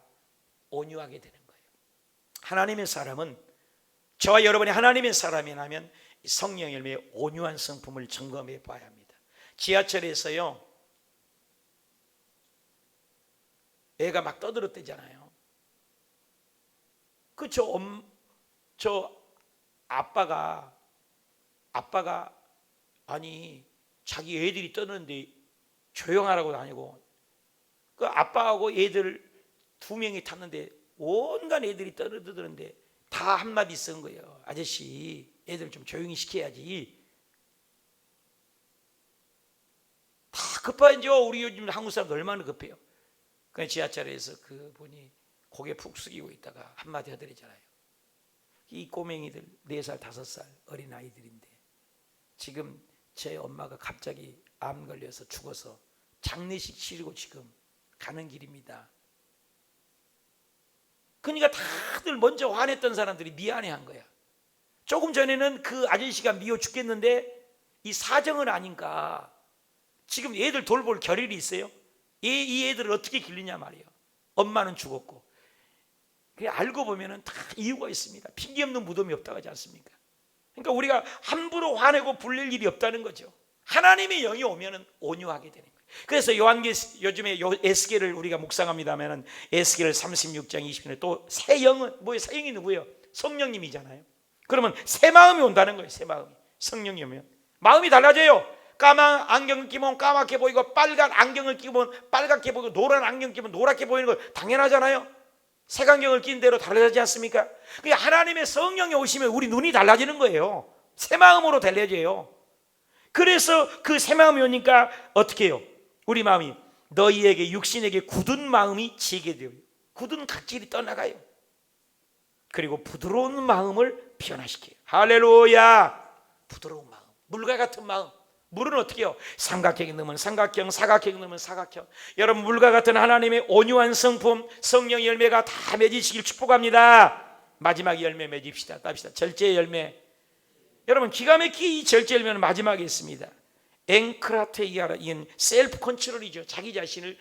온유하게 되는 거예요. 하나님의 사람은, 저와 여러분이 하나님의 사람이라면 성령 열매의 온유한 성품을 점검해 봐야 합니다. 지하철에서요 애가 막 떠들었대잖아요. 그쵸? 저 아빠가 아니 자기 애들이 떠드는데 조용하라고도 아니고, 그 아빠하고 애들 2명이 탔는데 온갖 애들이 떠드는데 다 한마디 쓴 거예요. 아저씨 애들 좀 조용히 시켜야지. 다 급하죠. 우리 요즘 한국 사람들 얼마나 급해요. 그냥 지하철에서 그분이 고개 푹 숙이고 있다가 한마디 하더랬잖아요. 이 꼬맹이들 4살 5살 어린아이들인데 지금 제 엄마가 갑자기 암 걸려서 죽어서 장례식 치르고 지금 가는 길입니다. 그러니까 다들 먼저 화냈던 사람들이 미안해한 거야. 조금 전에는 그 아저씨가 미워 죽겠는데 이 사정은 아닌가. 지금 애들 돌볼 겨를이 있어요? 이 애들을 어떻게 기르냐 말이에요. 엄마는 죽었고. 알고 보면은 다 이유가 있습니다. 핑계 없는 무덤이 없다고 하지 않습니까? 그러니까 우리가 함부로 화내고 불릴 일이 없다는 거죠. 하나님의 영이 오면은 온유하게 되는 거예요. 그래서 요즘에 에스겔을 우리가 묵상합니다면은 에스겔 36장 20절에 또 새 영은 뭐예요? 새 영이 누구예요? 성령님이잖아요. 그러면 새 마음이 온다는 거예요. 새 마음이. 성령이 오면 마음이 달라져요. 까만 안경을 끼면 까맣게 보이고 빨간 안경을 끼면 빨갛게 보이고 노란 안경 끼면 노랗게 보이는 거 당연하잖아요. 색안경을 낀 대로 달라지지 않습니까? 그러니까 하나님의 성령이 오시면 우리 눈이 달라지는 거예요. 새 마음으로 달라져요. 그래서 그 새 마음이 오니까 어떻게 해요? 우리 마음이 너희에게 육신에게 굳은 마음이 지게 되어요. 굳은 각질이 떠나가요. 그리고 부드러운 마음을 변화시켜요. 할렐루야. 부드러운 마음, 물과 같은 마음. 물은 어떻게 해요? 삼각형이 넣으면 삼각형, 사각형이 넣으면 사각형. 여러분 물과 같은 하나님의 온유한 성품, 성령의 열매가 다 맺으시길 축복합니다. 마지막 열매 맺읍시다. 답시다. 절제의 열매. 여러분 기가 막히게 이 절제 열매는 마지막에 있습니다. 앵크라테이아라, 이건 셀프 컨트롤이죠. 자기 자신을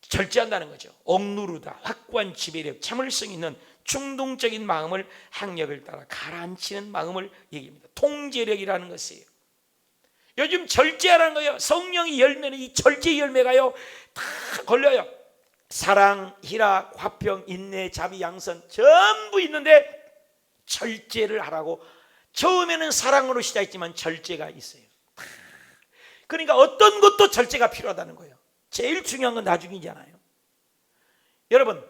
절제한다는 거죠. 억누르다, 확고한 지배력, 참을성 있는 충동적인 마음을 학력을 따라 가라앉히는 마음을 얘기합니다. 통제력이라는 것이에요. 요즘 절제하라는 거예요. 성령의 열매는 이 절제 열매가요 다 걸려요. 사랑, 희락, 화평, 인내, 자비, 양선 전부 있는데 절제를 하라고. 처음에는 사랑으로 시작했지만 절제가 있어요. 그러니까 어떤 것도 절제가 필요하다는 거예요. 제일 중요한 건 나중이잖아요. 여러분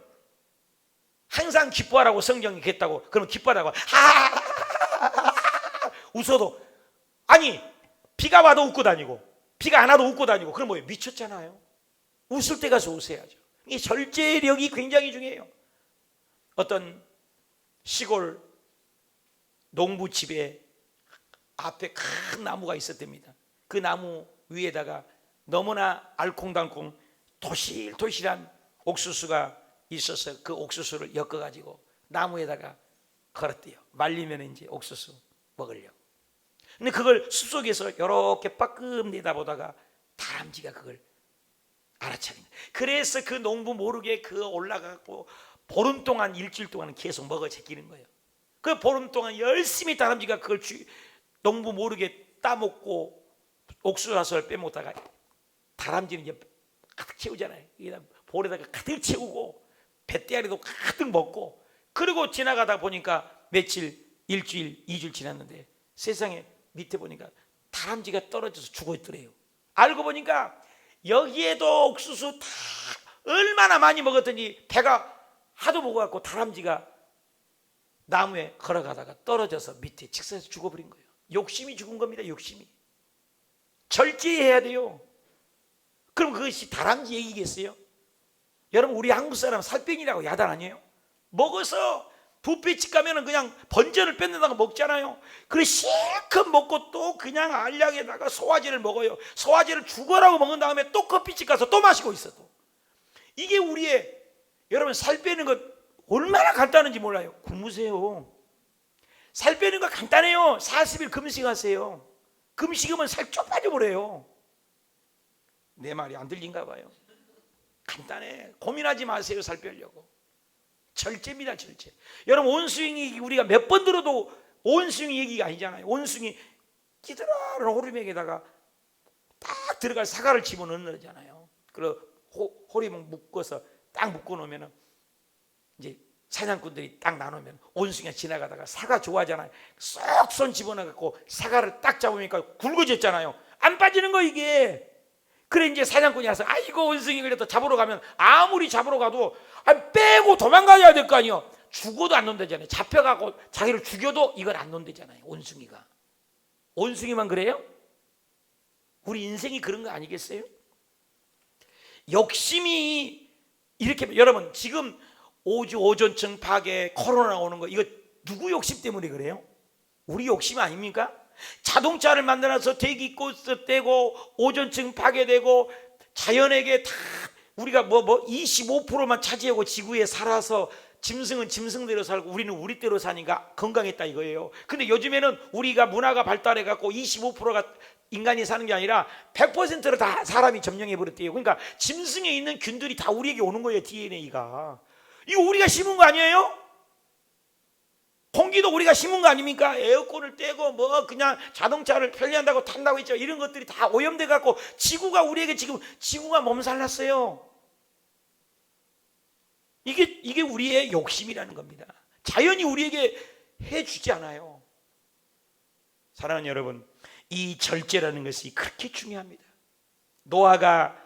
항상 기뻐하라고 성경이 그랬다고 그럼 기뻐하라고 웃어도 아니 비가 와도 웃고 다니고 비가 안 와도 웃고 다니고 그럼 뭐예요? 미쳤잖아요. 웃을 때 가서 웃어야죠. 이 절제력이 굉장히 중요해요. 어떤 시골 농부집에 앞에 큰 나무가 있었답니다. 그 나무 위에다가 너무나 알콩달콩 도실도실한 옥수수가 있어서 그 옥수수를 엮어가지고 나무에다가 걸었대요. 말리면 이제 옥수수 먹으려고. 근데 그걸 숲속에서 이렇게 빠끔 내다보다가 다람쥐가 그걸 알아차린 거예요. 그래서 그 농부 모르게 그 올라가고 보름 동안 일주일 동안 계속 먹어 제끼는 거예요. 그 보름 동안 열심히 다람쥐가 그걸 농부 모르게 따먹고 옥수수를 빼먹다가 다람쥐는 이제 가득 채우잖아요. 볼에다가 가득 채우고 뱃대아리도 가득 먹고 그리고 지나가다 보니까 며칠, 일주일, 2주일 지났는데 세상에 밑에 보니까 다람쥐가 떨어져서 죽어있더래요. 알고 보니까 여기에도 옥수수 다 얼마나 많이 먹었더니 배가 하도 먹어갖고 다람쥐가 나무에 걸어가다가 떨어져서 밑에 직사해서 죽어버린 거예요. 욕심이 죽은 겁니다. 욕심이. 절제해야 돼요. 그럼 그것이 다람쥐 얘기겠어요? 여러분 우리 한국 사람 살빼기라고 야단 아니에요? 먹어서 뷔페집 가면은 그냥 번전을 뺏는다고 먹잖아요. 그래 실컷 먹고 또 그냥 알약에다가 소화제를 먹어요. 소화제를 죽어라고 먹은 다음에 또 커피집 가서 또 마시고 있어. 또 이게 우리의 여러분 살 빼는 것 얼마나 간단한지 몰라요. 굶으세요. 살 빼는 거 간단해요. 40일 금식하세요. 금식하면 살 쭉 빠져버려요. 내 말이 안 들린가 봐요. 간단해. 고민하지 마세요. 살 빼려고. 절제입니다. 절제. 여러분 온수잉이 우리가 몇 번 들어도 온수잉 얘기가 아니잖아요. 온수잉이 기드라는 호리병에다가 딱 들어갈 사과를 집어넣는 거잖아요. 그리고 호리병 묶어서 딱 묶어놓으면 이제 사냥꾼들이 딱 나누면 온수잉이 지나가다가 사과 좋아하잖아요. 쏙 손 집어넣어갖고 사과를 딱 잡으니까 굵어졌잖아요. 안 빠지는 거 이게. 그래 이제 사냥꾼이 와서 아이고 원숭이 그래도 잡으러 가면 아무리 잡으러 가도 빼고 도망가야 될 거 아니에요. 죽어도 안 논대잖아요. 잡혀가고 자기를 죽여도 이걸 안 논대잖아요. 원숭이가. 원숭이만 그래요? 우리 인생이 그런 거 아니겠어요? 욕심이 이렇게 여러분 지금 오존층 파괴 코로나 오는 거 이거 누구 욕심 때문에 그래요? 우리 욕심 아닙니까? 자동차를 만들어서 대기꽃 떼고 오존층 파괴되고 자연에게 다 우리가 25%만 차지하고 지구에 살아서 짐승은 짐승대로 살고 우리는 우리대로 사니까 건강했다 이거예요. 근데 요즘에는 우리가 문화가 발달해 갖고 25%가 인간이 사는 게 아니라 100%를 다 사람이 점령해 버렸대요. 그러니까 짐승에 있는 균들이 다 우리에게 오는 거예요. DNA가. 이거 우리가 심은 거 아니에요? 공기도 우리가 심은 거 아닙니까? 에어컨을 떼고 뭐 그냥 자동차를 편리한다고 탄다고 했죠. 이런 것들이 다 오염돼 갖고 지구가 우리에게 지금 지구가 몸살났어요. 이게 우리의 욕심이라는 겁니다. 자연이 우리에게 해주지 않아요. 사랑하는 여러분, 이 절제라는 것이 그렇게 중요합니다. 노아가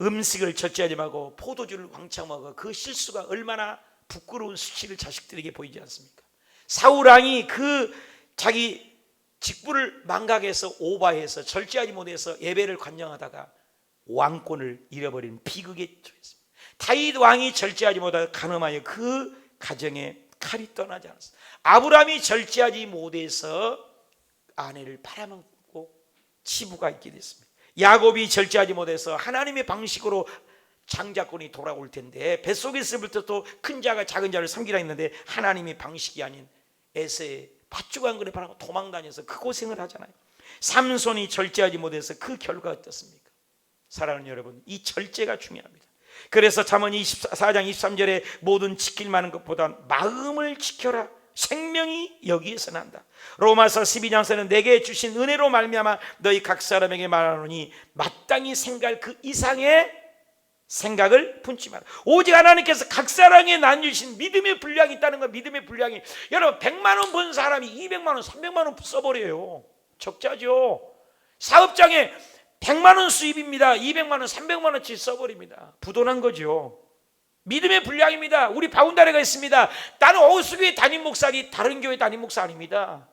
음식을 절제하지 말고 포도주를 왕창 먹어 그 실수가 얼마나 부끄러운 수치를 자식들에게 보이지 않습니까? 사울왕이 그 자기 직분을 망각해서 오바해서 절제하지 못해서 예배를 관영하다가 왕권을 잃어버린 비극에 처했습니다. 다윗 왕이 절제하지 못하고 간음하여 그 가정에 칼이 떠나지 않았습니다. 아브라함이 절제하지 못해서 아내를 팔아먹고 치부가 있게 됐습니다. 야곱이 절제하지 못해서 하나님의 방식으로 장자권이 돌아올 텐데 뱃속에서부터 또 큰 자가 작은 자를 섬기라 했는데 하나님의 방식이 아닌 에서의 팥죽 한 그릇 팔아고 도망다녀서 그 고생을 하잖아요. 삼손이 절제하지 못해서 그 결과가 어떻습니까? 사랑하는 여러분, 이 절제가 중요합니다. 그래서 잠언 24장 23절에 모든 지킬 만한 것보다 마음을 지켜라. 생명이 여기에서 난다. 로마서 12장에서는 내게 주신 은혜로 말미암아 너희 각 사람에게 말하노니 마땅히 생각할 그 이상의 생각을 품지 마라. 오직 하나님께서 각 사람에게 나눠주신 믿음의 분량이 있다는 거. 믿음의 분량이, 여러분 100만 원 번 사람이 200만 원 300만 원 써버려요. 적자죠. 사업장에 100만 원 수입입니다. 200만 원 300만 원치 써버립니다. 부도난 거죠. 믿음의 분량입니다. 우리 바운다리가 있습니다. 나는 오수교회 담임 목사니 다른 교회 담임 목사 아닙니다.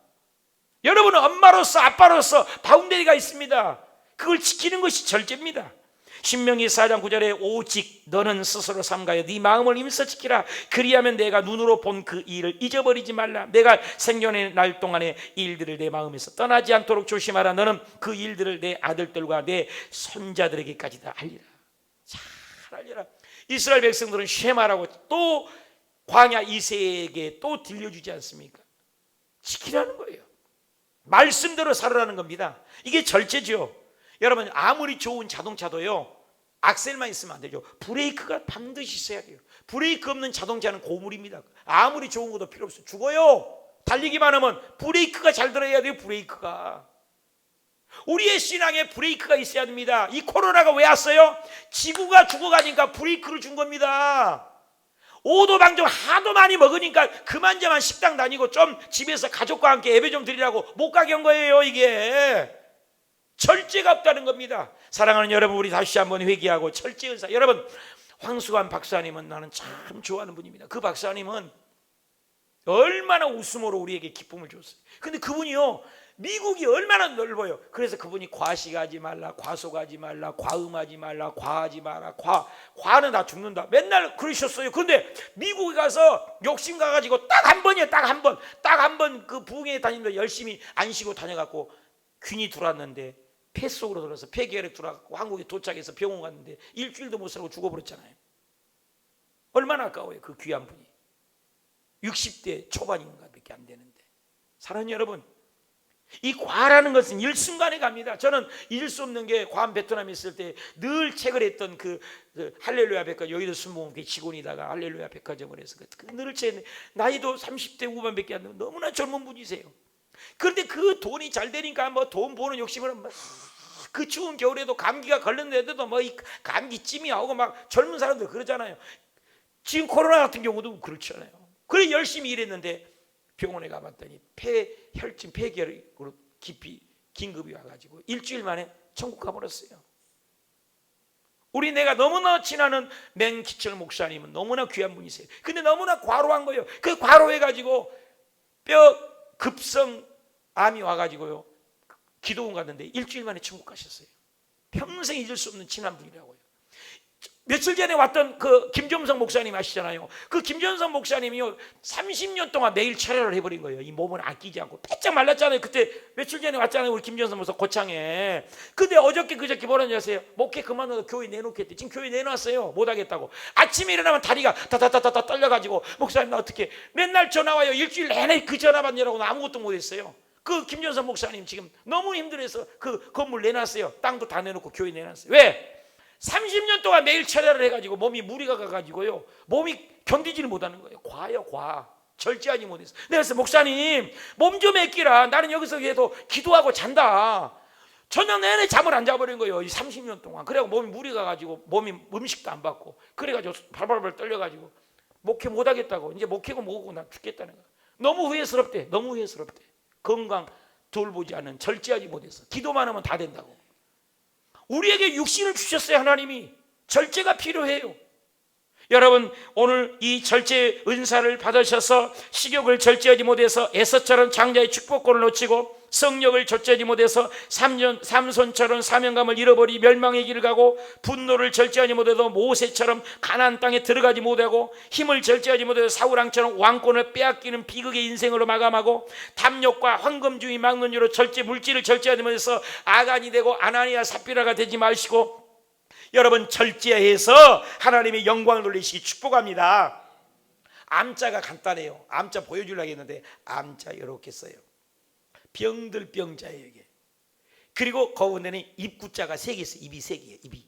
여러분은 엄마로서 아빠로서 바운다리가 있습니다. 그걸 지키는 것이 절제입니다. 신명기 4장 9절에 오직 너는 스스로 삼가여 네 마음을 힘써 지키라. 그리하면 내가 눈으로 본 그 일을 잊어버리지 말라. 내가 생존의 날 동안에 이 일들을 내 마음에서 떠나지 않도록 조심하라. 너는 그 일들을 내 아들들과 내 손자들에게까지 다 알리라. 잘 알리라. 이스라엘 백성들은 쉐마라고 또 광야 이세에게 또 들려주지 않습니까? 지키라는 거예요. 말씀대로 살아라는 겁니다. 이게 절제죠. 여러분, 아무리 좋은 자동차도요 악셀만 있으면 안 되죠. 브레이크가 반드시 있어야 돼요. 브레이크 없는 자동차는 고물입니다. 아무리 좋은 것도 필요 없어요. 죽어요. 달리기만 하면 브레이크가 잘 들어야 돼요. 브레이크가. 우리의 신앙에 브레이크가 있어야 됩니다. 이 코로나가 왜 왔어요? 지구가 죽어가니까 브레이크를 준 겁니다. 오도방 좀 하도 많이 먹으니까 그만저만 식당 다니고 좀 집에서 가족과 함께 예배 좀 드리라고 못 가게 한 거예요. 이게 절제가 없다는 겁니다. 사랑하는 여러분, 우리 다시 한번 회개하고 절제 은사. 여러분, 황수관 박사님은 나는 참 좋아하는 분입니다. 그 박사님은 얼마나 웃음으로 우리에게 기쁨을 줬어요. 근데 그분이요 미국이 얼마나 넓어요. 그래서 그분이 과식하지 말라, 과속하지 말라, 과음하지 말라, 과하지 마라. 과는 다 죽는다. 맨날 그러셨어요. 그런데 미국에 가서 욕심 가가지고 딱 한 번이에요. 딱 한 번 그 부흥회 다니면서 열심히 안 쉬고 다녀갖고 균이 들어왔는데 폐 속으로 들어서 폐결핵 들어왔고 한국에 도착해서 병원 갔는데 일주일도 못 살고 죽어버렸잖아요. 얼마나 아까워요. 그 귀한 분이 60대 초반인가 밖에 안 되는데. 사랑하는 여러분, 이 과라는 것은 일순간에 갑니다. 저는 잊을 수 없는 게 괌 베트남에 있을 때 늘 책을 했던 그 할렐루야 백화점, 여의도 순복음교회 직원이다가 할렐루야 백화점을 해서 늘 책, 나이도 30대 후반밖에 안 되면 너무나 젊은 분이세요. 그런데 그 돈이 잘 되니까 뭐 돈 버는 욕심을 막 그 추운 겨울에도 감기가 걸렸는데도 뭐 이 감기찜이 하고 막 젊은 사람들 그러잖아요. 지금 코로나 같은 경우도 그렇잖아요. 그래 열심히 일했는데 병원에 가봤더니 폐혈증, 폐결핵으로 긴급이 와가지고 일주일 만에 천국 가버렸어요. 우리 내가 너무나 친하는 맹기철 목사님은 너무나 귀한 분이세요. 근데 너무나 과로한 거예요. 그 과로해가지고 뼈 급성 암이 와가지고요 기도원 갔는데 일주일 만에 천국 가셨어요. 평생 잊을 수 없는 친한 분이라고요. 며칠 전에 왔던 그 김정성 목사님 아시잖아요. 그 김정성 목사님이요 30년 동안 매일 철야를 해버린 거예요. 이 몸을 아끼지 않고 바짝 말랐잖아요. 그때 며칠 전에 왔잖아요. 우리 김정성 목사 고창에. 근데 어저께 그저께 뭐라는지 아세요? 목회 그만둬서 교회 내놓겠대. 지금 교회 내놨어요. 못하겠다고. 아침에 일어나면 다리가 다다다다다 떨려가지고 목사님 나 어떻게 맨날 전화 와요. 일주일 내내 그 전화 받느라고 아무것도 못했어요. 그 김정성 목사님 지금 너무 힘들어서 그 건물 내놨어요. 땅도 다 내놓고 교회 내놨어요. 왜? 30년 동안 매일 철야를 해가지고 몸이 무리가 가가지고요 몸이 견디지를 못하는 거예요. 과요, 과. 절제하지 못해서. 내가 그래서 목사님 몸 좀 맡기라. 나는 여기서 계속 기도하고 잔다. 저녁 내내 잠을 안 자버린 거예요. 이 30년 동안. 그래갖고 몸이 무리 가가지고 몸이 음식도 안 받고 그래가지고 발발발 떨려가지고 목회 못하겠다고. 이제 목회고 뭐고 나 죽겠다는 거야. 너무 후회스럽대. 너무 후회스럽대. 건강 돌보지 않은, 절제하지 못해서. 기도만 하면 다 된다고. 우리에게 육신을 주셨어요. 하나님이. 절제가 필요해요. 여러분, 오늘 이 절제 은사를 받으셔서 식욕을 절제하지 못해서 에서처럼 장자의 축복권을 놓치고 성욕을 절제하지 못해서 삼손처럼 사명감을 잃어버리 멸망의 길을 가고 분노를 절제하지 못해도 모세처럼 가나안 땅에 들어가지 못하고 힘을 절제하지 못해서 사울왕처럼 왕권을 빼앗기는 비극의 인생으로 마감하고 탐욕과 황금주의 막론주로 물질을 절제하지 못해서 아간이 되고 아나니아 삽비라가 되지 마시고 여러분, 절제해서 하나님의 영광을 돌리시기 축복합니다. 암자가 간단해요. 암자 보여주려고 했는데 암자 이렇게 써요. 병들 병자예요 이게. 그리고 거기에는 입구자가 3개 있어요. 입이 3개예요. 입이.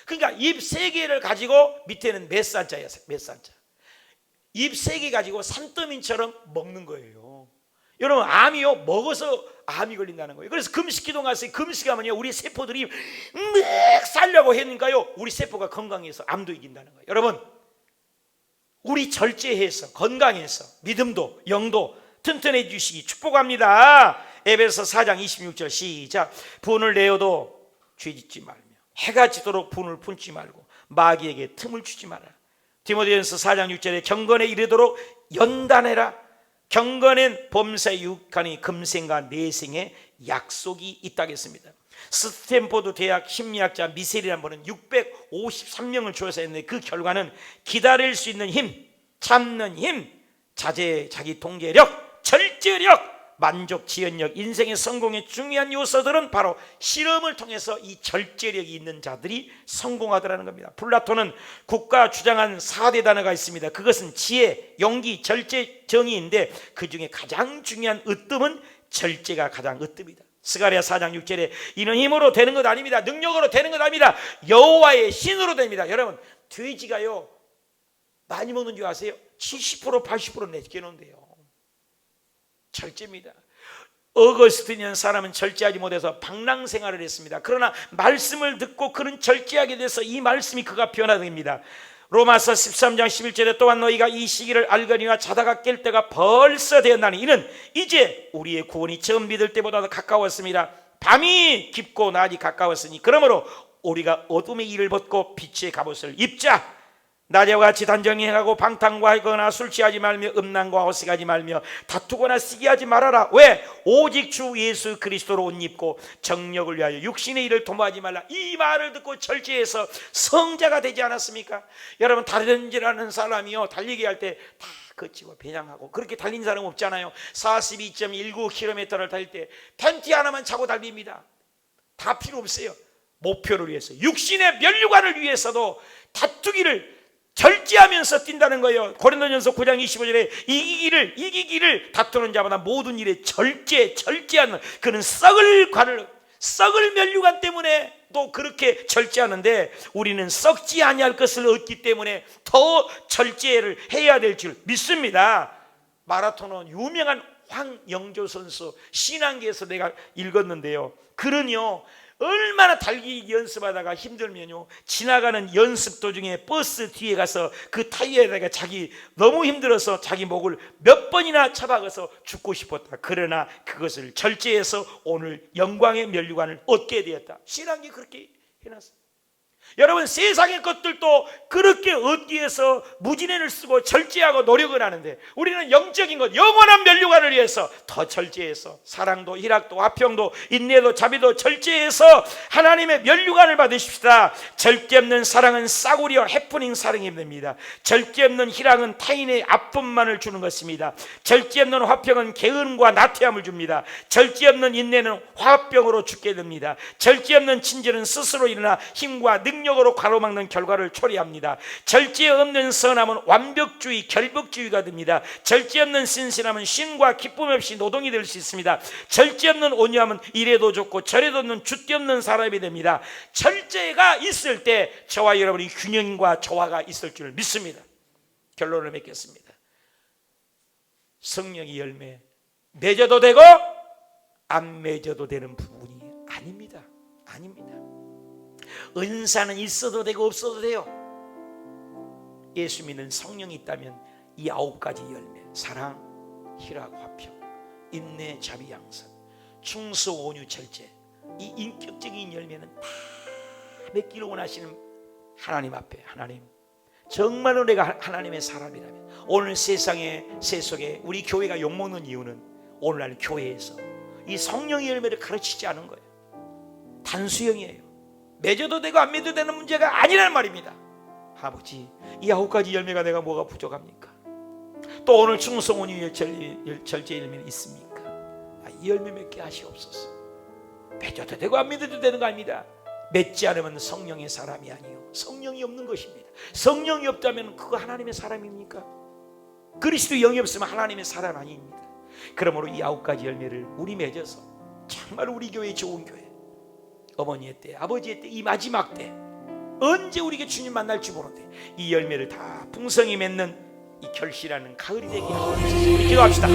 그러니까 입 3개를 가지고 밑에는 맷산자예요. 맷산자. 입 3개 가지고 산더미처럼 먹는 거예요. 여러분, 암이요, 먹어서 암이 걸린다는 거예요. 그래서 금식기도 가서 금식하면요, 우리 세포들이 막 살려고 했으니까요, 우리 세포가 건강해서 암도 이긴다는 거예요. 여러분, 우리 절제해서 건강해서 믿음도 영도 튼튼해 주시기 축복합니다. 에베소 4장 26절 시작. 분을 내어도 죄짓지 말며 해가 지도록 분을 품지 말고 마귀에게 틈을 주지 마라. 디모데전서 4장 6절에 경건에 이르도록 연단해라. 경건엔 범사에 유익하니 금생과 내생에 약속이 있다겠습니다. 스탠포드 대학 심리학자 미셀이라는 분은 653명을 조사했는데 그 결과는 기다릴 수 있는 힘, 참는 힘, 자제, 자기 통제력, 절제력, 만족, 지연력, 인생의 성공의 중요한 요소들은 바로 실험을 통해서 이 절제력이 있는 자들이 성공하더라는 겁니다. 플라톤은 국가 주장한 4대 단어가 있습니다. 그것은 지혜, 용기, 절제, 정의인데 그 중에 가장 중요한 으뜸은 절제가 가장 으뜸이다. 스가랴 4장 6절에 이는 힘으로 되는 것 아닙니다. 능력으로 되는 것 아닙니다. 여호와의 신으로 됩니다. 여러분, 돼지가요 많이 먹는 줄 아세요? 70% 80% 내게놓는데요. 절제입니다. 어거스틴이라는 사람은 절제하지 못해서 방랑생활을 했습니다. 그러나 말씀을 듣고 그는 절제하게 돼서 이 말씀이 그가 변화됩니다. 로마서 13장 11절에 또한 너희가 이 시기를 알거니와 자다가 깰 때가 벌써 되었나니 이는 이제 우리의 구원이 처음 믿을 때보다 가까웠습니다. 밤이 깊고 낮이 가까웠으니 그러므로 우리가 어둠의 일을 벗고 빛의 갑옷을 입자. 낮에와 같이 단정히 행하고 방탕과 하거나 술 취하지 말며 음란과 허식하지 말며 다투거나 시기하지 말아라. 왜? 오직 주 예수 그리스도로 옷 입고 정력을 위하여 육신의 일을 도모하지 말라. 이 말을 듣고 절제해서 성자가 되지 않았습니까? 여러분, 달리는 사람이요 달리기 할 때 다 거치고 배양하고 그렇게 달린 사람 없잖아요. 42.19km를 달릴 때 팬티 하나만 차고 달립니다. 다 필요 없어요. 목표를 위해서, 육신의 면류관을 위해서도 다투기를 절제하면서 뛴다는 거예요. 고린도전서 9장 25절에 이기기를 다투는 자마다 모든 일에 절제하는, 그는 썩을 면류관 때문에 또 그렇게 절제하는데 우리는 썩지 아니할 것을 얻기 때문에 더 절제를 해야 될 줄 믿습니다. 마라톤은 유명한 황영조 선수, 신앙기에서 내가 읽었는데요, 그는요 얼마나 달리기 연습하다가 힘들면요 지나가는 연습 도중에 버스 뒤에 가서 그 타이어에다가 자기 너무 힘들어서 자기 목을 몇 번이나 쳐박아서 죽고 싶었다. 그러나 그것을 절제해서 오늘 영광의 면류관을 얻게 되었다. 신앙이 그렇게 해놨어요. 여러분, 세상의 것들도 그렇게 얻기 위해서 무진행을 쓰고 절제하고 노력을 하는데 우리는 영적인 것, 영원한 면류관을 위해서 더 절제해서 사랑도 희락도 화평도 인내도 자비도 절제해서 하나님의 면류관을 받으십시다. 절제 없는 사랑은 싸구려 해프닝 사랑이 됩니다. 절제 없는 희락은 타인의 아픔만을 주는 것입니다. 절제 없는 화평은 게으름과 나태함을 줍니다. 절제 없는 인내는 화병으로 죽게 됩니다. 절제 없는 친절은 스스로 일어나 힘과 능력으로 가로막는 결과를 초래합니다. 절제 없는 선함은 완벽주의, 결벽주의가 됩니다. 절제 없는 신실함은 쉼과 기쁨 없이 노동이 될 수 있습니다. 절제 없는 온유함은 이래도 좋고 저래도 없는 줏대 없는 사람이 됩니다. 절제가 있을 때 저와 여러분이 균형과 조화가 있을 줄 믿습니다. 결론을 맺겠습니다. 성령의 열매 맺어도 되고 안 맺어도 되는 부분이 아닙니다. 아닙니다. 은사는 있어도 되고 없어도 돼요. 예수 믿는 성령이 있다면 이 9가지 열매, 사랑, 희락, 화평, 인내, 자비, 양선, 충성, 온유, 절제, 이 인격적인 열매는 다 맺기를 원하시는 하나님 앞에, 하나님 정말로 내가 하나님의 사람이라면, 오늘 세상의 세속에 우리 교회가 욕먹는 이유는 오늘날 교회에서 이 성령의 열매를 가르치지 않은 거예요. 단수형이에요. 맺어도 되고 안 맺어도 되는 문제가 아니란 말입니다. 아버지, 이 9가지 열매가 내가 뭐가 부족합니까? 또 오늘 충성, 온유, 절제 열매는 있습니까? 이 열매 맺게 하시옵소서. 맺어도 되고 안 맺어도 되는 거 아닙니다. 맺지 않으면 성령의 사람이 아니요, 성령이 없는 것입니다. 성령이 없다면 그거 하나님의 사람입니까? 그리스도 영이 없으면 하나님의 사람 아닙니다. 그러므로 이 9가지 열매를 우리 맺어서 정말 우리 교회의 좋은 교회, 어머니의 때, 아버지의 때, 이 마지막 때 언제 우리에게 주님 만날지 모르는데 이 열매를 다 풍성히 맺는 이 결실하는 가을이 되게 하옵소서. 우리 기도합시다.